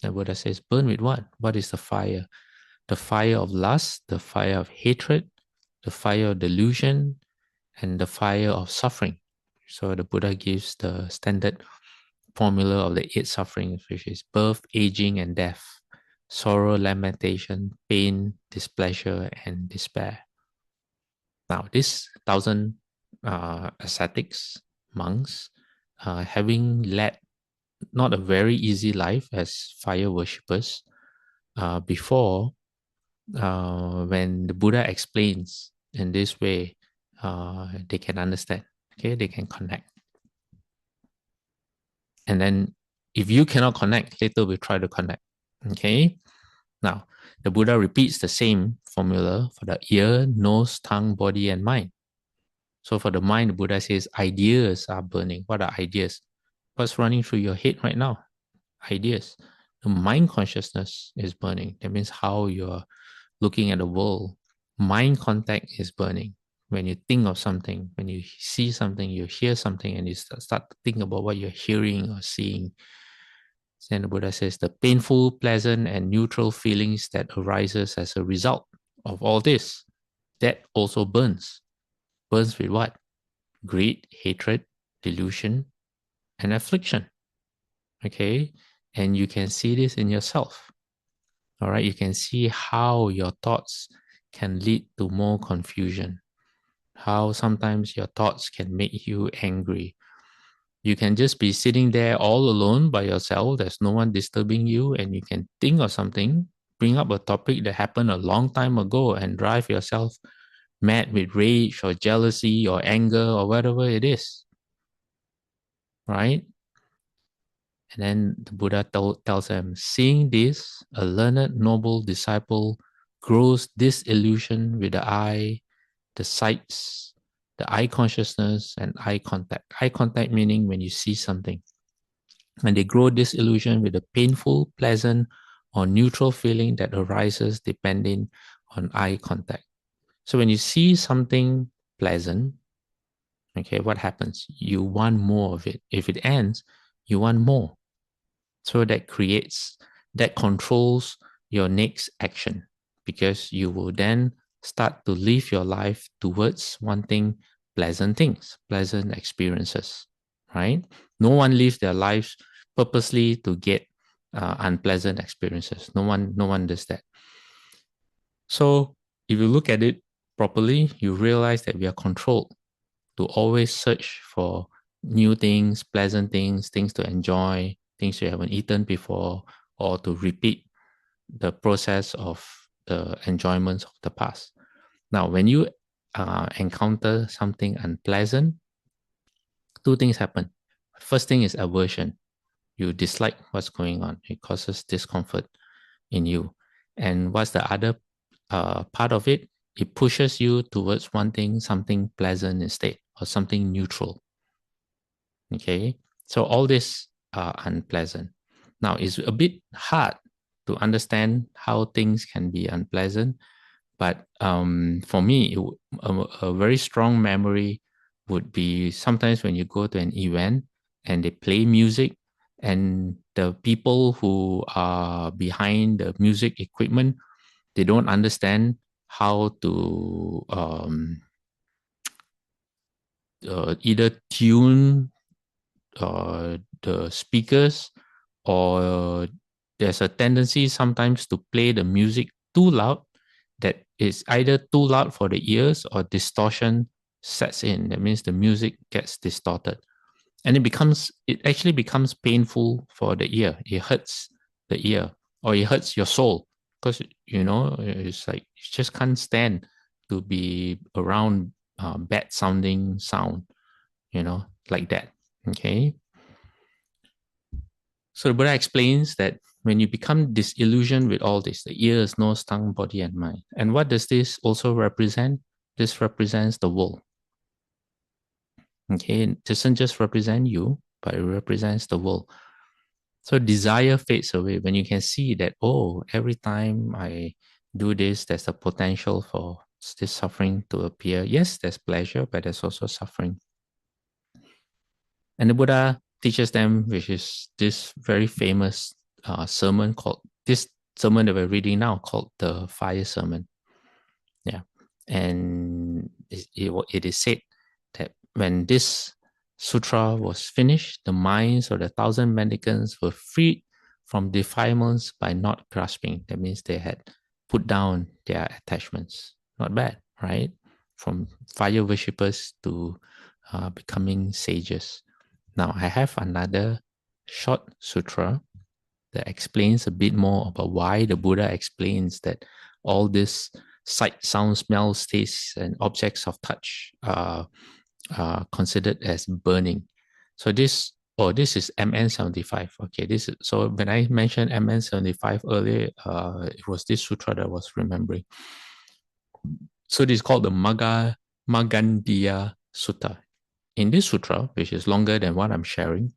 The Buddha says, burn with what? What is the fire? The fire of lust, the fire of hatred, the fire of delusion, and the fire of suffering. So the Buddha gives the standard formula of the 8 sufferings, which is birth, aging, and death, sorrow, lamentation, pain, displeasure, and despair. Now, these 1,000 ascetics, monks, having led not a very easy life as fire worshippers, before, when the Buddha explains in this way, they can understand, okay, they can connect. And then if you cannot connect, later we try to connect, okay? Now, the Buddha repeats the same formula for the ear, nose, tongue, body, and mind. So for the mind, the Buddha says ideas are burning. What are ideas? What's running through your head right now? Ideas. The mind consciousness is burning. That means how you're looking at the world. Mind contact is burning. When you think of something, when you see something, you hear something, and you start to think about what you're hearing or seeing. Then the Buddha says the painful, pleasant, and neutral feelings that arises as a result of all this, that also burns. Burns with what? Greed, hatred, delusion, and affliction. Okay? And you can see this in yourself. All right? You can see how your thoughts can lead to more confusion. How sometimes your thoughts can make you angry. You can just be sitting there all alone by yourself. There's no one disturbing you, and you can think of something, bring up a topic that happened a long time ago, and drive yourself mad with rage or jealousy or anger or whatever it is. Right? And then the Buddha tells them, seeing this, a learned noble disciple grows disillusion with the eye, the sights, the eye consciousness, and eye contact. Eye contact meaning when you see something. And they grow disillusion with the painful, pleasant, or neutral feeling that arises depending on eye contact. So when you see something pleasant, okay, what happens? You want more of it. If it ends, you want more. So that controls your next action, because you will then start to live your life towards wanting pleasant things, pleasant experiences, right? No one lives their lives purposely to get unpleasant experiences. No one does that. So if you look at it properly, you realize that we are controlled to always search for new things, pleasant things, things to enjoy, things you haven't eaten before, or to repeat the process of the enjoyments of the past. Now, when you encounter something unpleasant, 2 things happen. First thing is aversion. You dislike what's going on. It causes discomfort in you. And what's the other part of it? It pushes you towards wanting something pleasant instead, or something neutral. Okay, so all this are unpleasant. Now, it's a bit hard to understand how things can be unpleasant, but for me, a very strong memory would be sometimes when you go to an event and they play music, and the people who are behind the music equipment, they don't understand how to either tune the speakers, or there's a tendency sometimes to play the music too loud, that is either too loud for the ears or distortion sets in. That means the music gets distorted, and it actually becomes painful for the ear. It hurts the ear, or it hurts your soul, because it's like you just can't stand to be around bad sounding sound, like that. Okay. So the Buddha explains that when you become disillusioned with all this, the ears, nose, tongue, body, and mind. And what does this also represent? This represents the world. Okay, it doesn't just represent you, but it represents the world. So desire fades away when you can see that, oh, every time I do this, there's a potential for this suffering to appear. Yes, there's pleasure, but there's also suffering. And the Buddha teaches them, which is this very famous sermon this sermon that we're reading now, called the Fire Sermon. Yeah. And it is said that when this sutra was finished, the minds of the 1,000 mendicants were freed from defilements by not grasping. That means they had put down their attachments. Not bad, right? From fire worshippers to becoming sages. Now, I have another short sutra that explains a bit more about why the Buddha explains that all this sight, sound, smells, tastes, and objects of touch are considered as burning. So this is MN75. Okay, so when I mentioned MN75 earlier, it was this sutra that I was remembering. So this is called the Magandiya Sutta. In this sutra, which is longer than what I'm sharing,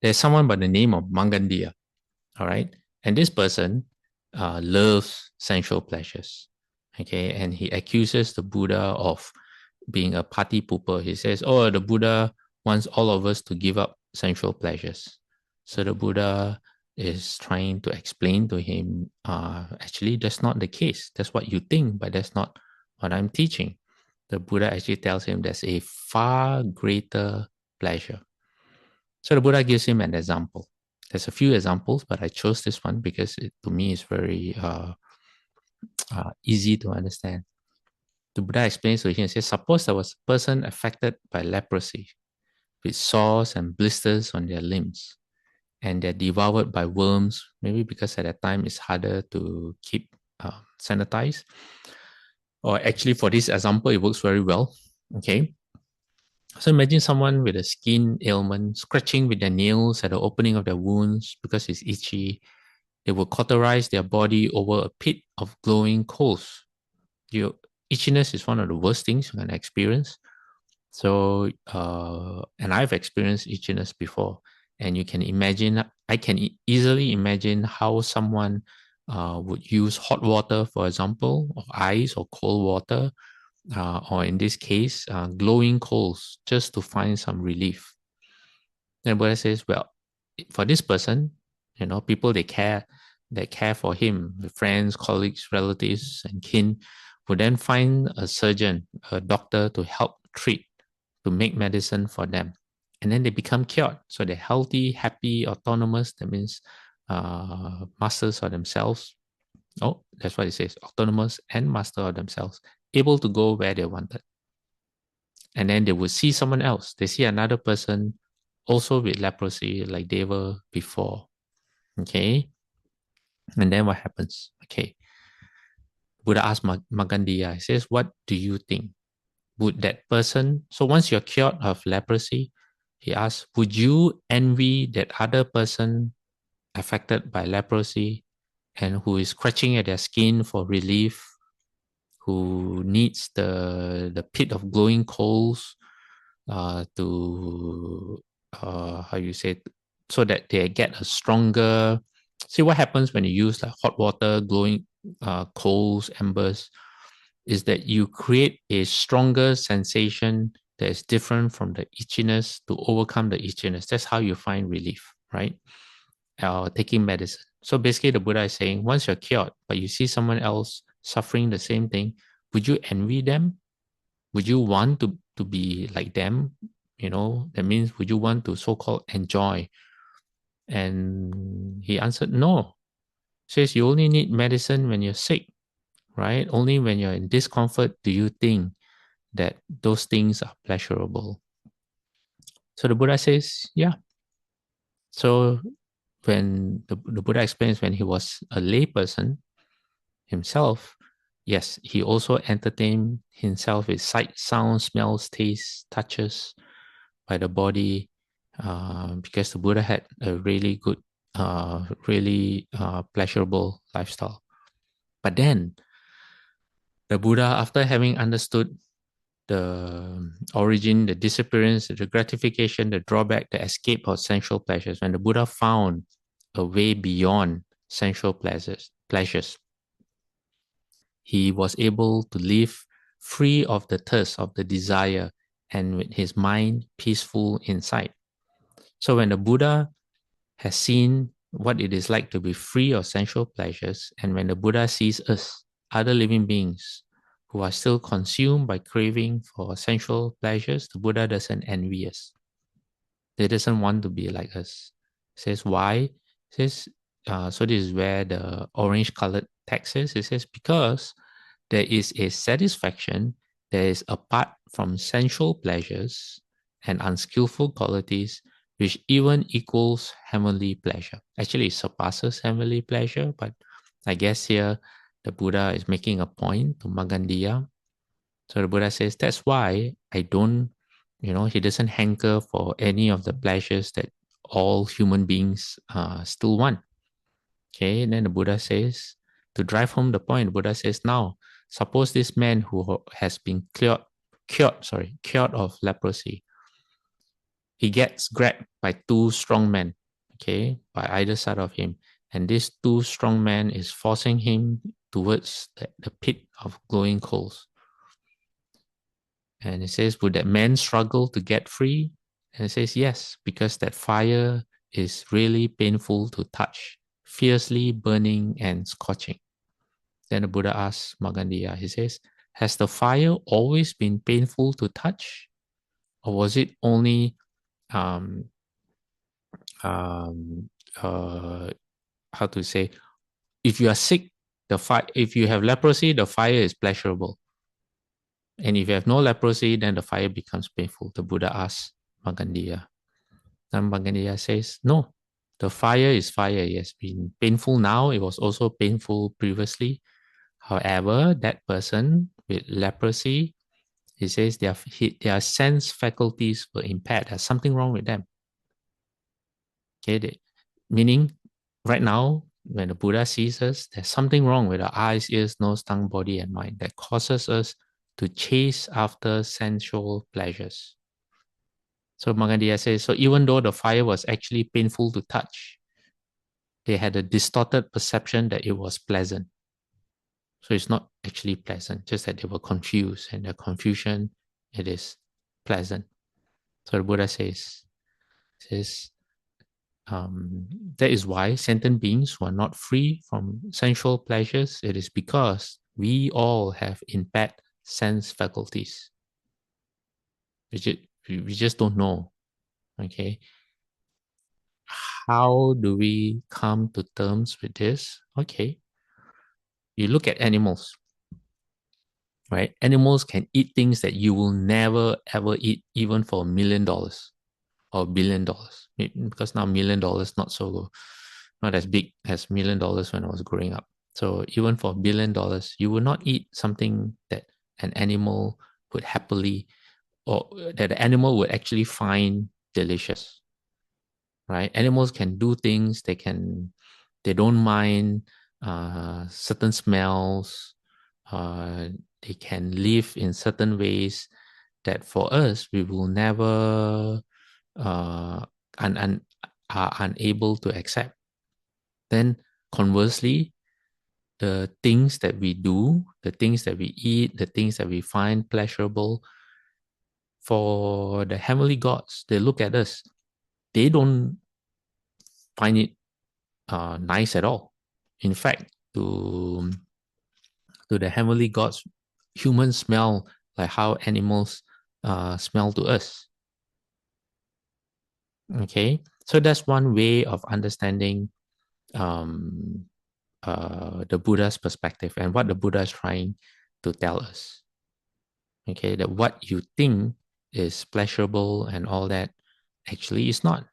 there's someone by the name of Magandiya, all right? And this person loves sensual pleasures, okay? And he accuses the Buddha of being a party pooper. He says, oh, the Buddha wants all of us to give up sensual pleasures. So the Buddha is trying to explain to him, actually, that's not the case. That's what you think, but that's not what I'm teaching. The Buddha actually tells him there's a far greater pleasure. So the Buddha gives him an example. There's a few examples, but I chose this one because to me it's very easy to understand. The Buddha explains to him, says, suppose there was a person affected by leprosy with sores and blisters on their limbs, and they're devoured by worms, maybe because at that time it's harder to keep sanitized. Or actually, for this example, it works very well. Okay. So imagine someone with a skin ailment scratching with their nails at the opening of their wounds because it's itchy. They will cauterize their body over a pit of glowing coals. Itchiness is one of the worst things you can experience. So, and I've experienced itchiness before. And you can imagine, I can easily imagine how someone would use hot water, for example, or ice or cold water, or in this case, glowing coals, just to find some relief. Then Buddha says, well, for this person, people they care for him, the friends, colleagues, relatives, and kin, would then find a surgeon, a doctor to help treat, to make medicine for them. And then they become cured. So they're healthy, happy, autonomous. That means masters of themselves. Oh, that's what it says. Autonomous and master of themselves, able to go where they wanted. And then they would see someone else. They see another person also with leprosy like they were before. Okay. And then what happens? Okay. Buddha asked Magandiya, he says, what do you think? Would that person, so once you're cured of leprosy, he asks, would you envy that other person affected by leprosy and who is scratching at their skin for relief, who needs the pit of glowing coals to how you say, so that they get a stronger. See what happens when you use like hot water, glowing coals, embers, is that you create a stronger sensation that is different from the itchiness to overcome the itchiness. That's how you find relief, right? Taking medicine. So basically the Buddha is saying, once you're cured, but you see someone else suffering the same thing, would you envy them? Would you want to be like them? That means, would you want to so-called enjoy? And he answered, no. Says you only need medicine when you're sick, right? Only when you're in discomfort do you think that those things are pleasurable. So the Buddha says, yeah. So when the Buddha explains, when he was a layperson himself, yes, he also entertained himself with sight, sound, smells, tastes, touches by the body, because the Buddha had a really good, really pleasurable lifestyle. But then the Buddha, after having understood the origin, the disappearance, the gratification, the drawback, the escape of sensual pleasures, when the Buddha found a way beyond sensual pleasures, he was able to live free of the thirst, of the desire, and with his mind peaceful inside. So when the Buddha has seen what it is like to be free of sensual pleasures, and when the Buddha sees us, other living beings, who are still consumed by craving for sensual pleasures, the Buddha doesn't envy us. He doesn't want to be like us. Says why? Says so this is where the orange colored text is. It says because there is a satisfaction that is apart from sensual pleasures and unskillful qualities, which even equals heavenly pleasure. Actually, it surpasses heavenly pleasure, but I guess here the Buddha is making a point to Magandiya. So the Buddha says, that's why I don't, he doesn't hanker for any of the pleasures that all human beings still want. Okay, and then the Buddha says, to drive home the point, the Buddha says, now, suppose this man who has been cured of leprosy, he gets grabbed by two strong men, okay, by either side of him. And these two strong men is forcing him towards the pit of glowing coals. And it says, would that man struggle to get free? And it says, yes, because that fire is really painful to touch, fiercely burning and scorching. Then the Buddha asks Magandiya, he says, has the fire always been painful to touch? Or was it only, how to say, if you are sick, if you have leprosy, the fire is pleasurable. And if you have no leprosy, then the fire becomes painful. The Buddha asks Magandiya. And Magandiya says, no, the fire is fire. It has been painful now. It was also painful previously. However, that person with leprosy, he says their sense faculties were impaired. There's something wrong with them. Okay, meaning right now, when the Buddha sees us, there's something wrong with our eyes, ears, nose, tongue, body, and mind that causes us to chase after sensual pleasures. So Magandiya says, so even though the fire was actually painful to touch, they had a distorted perception that it was pleasant. So it's not actually pleasant, just that they were confused, and the confusion, it is pleasant. So the Buddha says that is why sentient beings who are not free from sensual pleasures, it is because we all have impaired sense faculties. We just don't know. Okay. How do we come to terms with this? Okay. You look at animals, right? Animals can eat things that you will never ever eat, even for $1 million or $1 billion. Because now $1 million not as big as $1 million when I was growing up. So even for $1 billion, you will not eat something that an animal would happily, or that the animal would actually find delicious. Right? Animals can do things. They don't mind certain smells. They can live in certain ways that for us, we will never are unable to accept. Then conversely, the things that we do, the things that we eat, the things that we find pleasurable, for the heavenly gods, they look at us, they don't find it nice at all. In fact, to to the heavenly gods, humans smell like how animals smell to us. Okay, so that's one way of understanding the Buddha's perspective and what the Buddha is trying to tell us. Okay, that what you think is pleasurable and all that actually is not.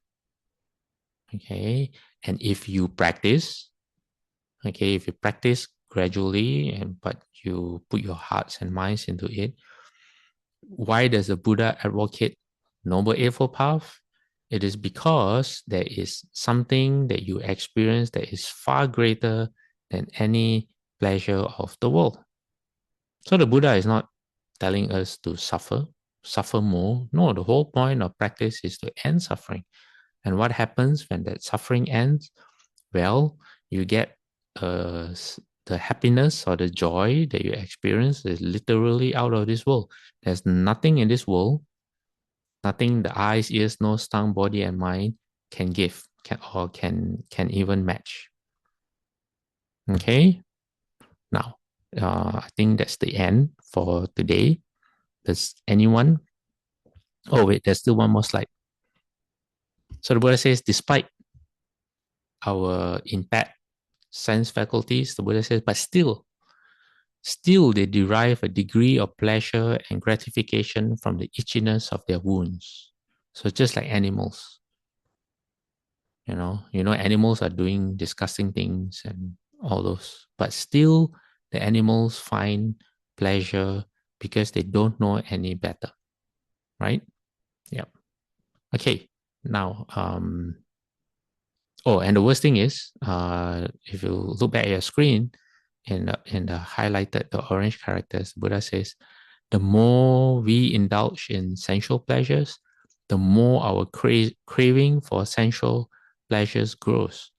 Okay, and if you practice, okay, if you practice gradually but you put your hearts and minds into it, why does the Buddha advocate Noble Eightfold Path? It is because there is something that you experience that is far greater than any pleasure of the world. So the Buddha is not telling us to suffer more. No, the whole point of practice is to end suffering. And what happens when that suffering ends? Well, you get the happiness or the joy that you experience is literally out of this world. There's nothing in this world, nothing the eyes, ears, nose, tongue, body, and mind can give, can even match. Okay, now I think that's the end for today. Does anyone? Oh wait, there's still one more slide. So the Buddha says, despite our impaired sense faculties, the Buddha says, but still they derive a degree of pleasure and gratification from the itchiness of their wounds. So just like animals, you know, animals are doing disgusting things and all those, but still the animals find pleasure because they don't know any better, right? Yeah. Okay. Now, and the worst thing is, if you look back at your screen, in the highlighted, the orange characters, Buddha says, the more we indulge in sensual pleasures, the more our craving for sensual pleasures grows,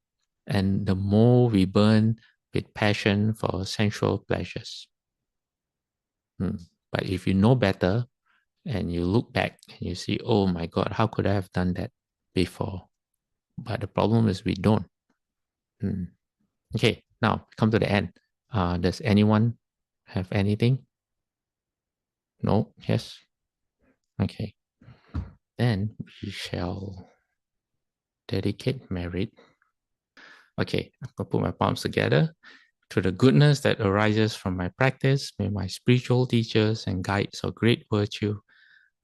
and the more we burn with passion for sensual pleasures. But if you know better and you look back and you see, oh my God, how could I have done that before? But the problem is we don't. Okay, now come to the end. Does anyone have anything? No? Yes? Okay. Then we shall dedicate merit. Okay, I'm going to put my palms together. To the goodness that arises from my practice, may my spiritual teachers and guides of great virtue,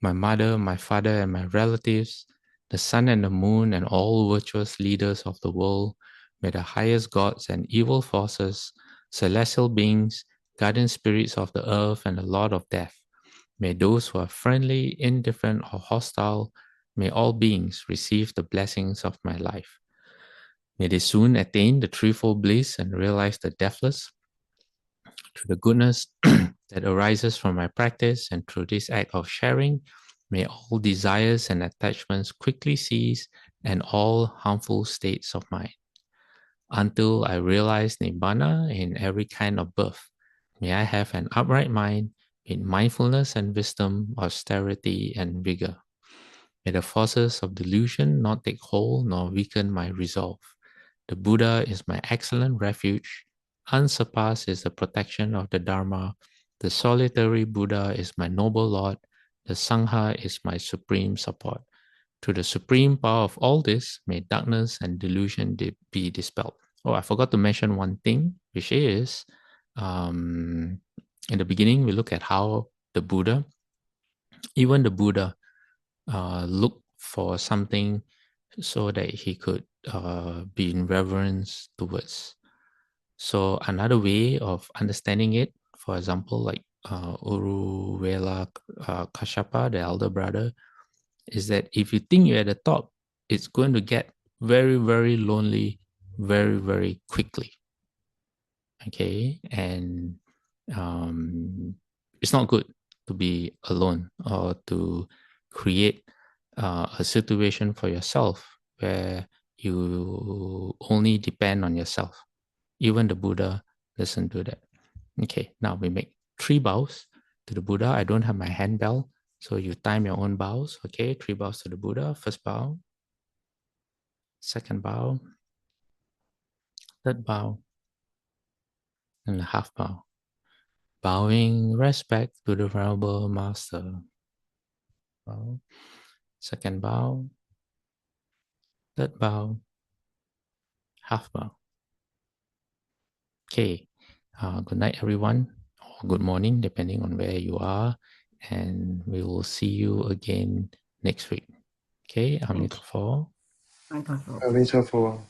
my mother, my father, and my relatives, the sun and the moon, and all virtuous leaders of the world, may the highest gods and evil forces, celestial beings, guardian spirits of the earth, and the Lord of death, may those who are friendly, indifferent, or hostile, may all beings receive the blessings of my life. May they soon attain the threefold bliss and realize the deathless. To the goodness that arises from my practice and through this act of sharing, may all desires and attachments quickly cease and all harmful states of mind. Until I realize Nibbana in every kind of birth, may I have an upright mind in mindfulness and wisdom, austerity and vigor. May the forces of delusion not take hold nor weaken my resolve. The Buddha is my excellent refuge. Unsurpassed is the protection of the Dharma. The solitary Buddha is my noble Lord. The Sangha is my supreme support. To the supreme power of all this, may darkness and delusion be dispelled. Oh, I forgot to mention one thing, which is in the beginning, we look at how even the Buddha, looked for something so that he could be in reverence towards. So another way of understanding it, for example, like Uruvela Kashyapa, the elder brother, is that if you think you're at the top, it's going to get very, very lonely very, very quickly. Okay, and it's not good to be alone or to create a situation for yourself where you only depend on yourself. Even the Buddha doesn't do that. Okay, now we make 3 bows to the Buddha. I don't have my hand bell, so you time your own bows. Okay, 3 bows to the Buddha. First bow, second bow, third bow, and a half bow. Bowing respect to the Venerable Master. Bow. Second bow. Third bow. Half bow. Okay. Good night, everyone. Or good morning, depending on where you are. And we will see you again next week. Okay. Amrita 4. Wonderful. 阿弥陀佛。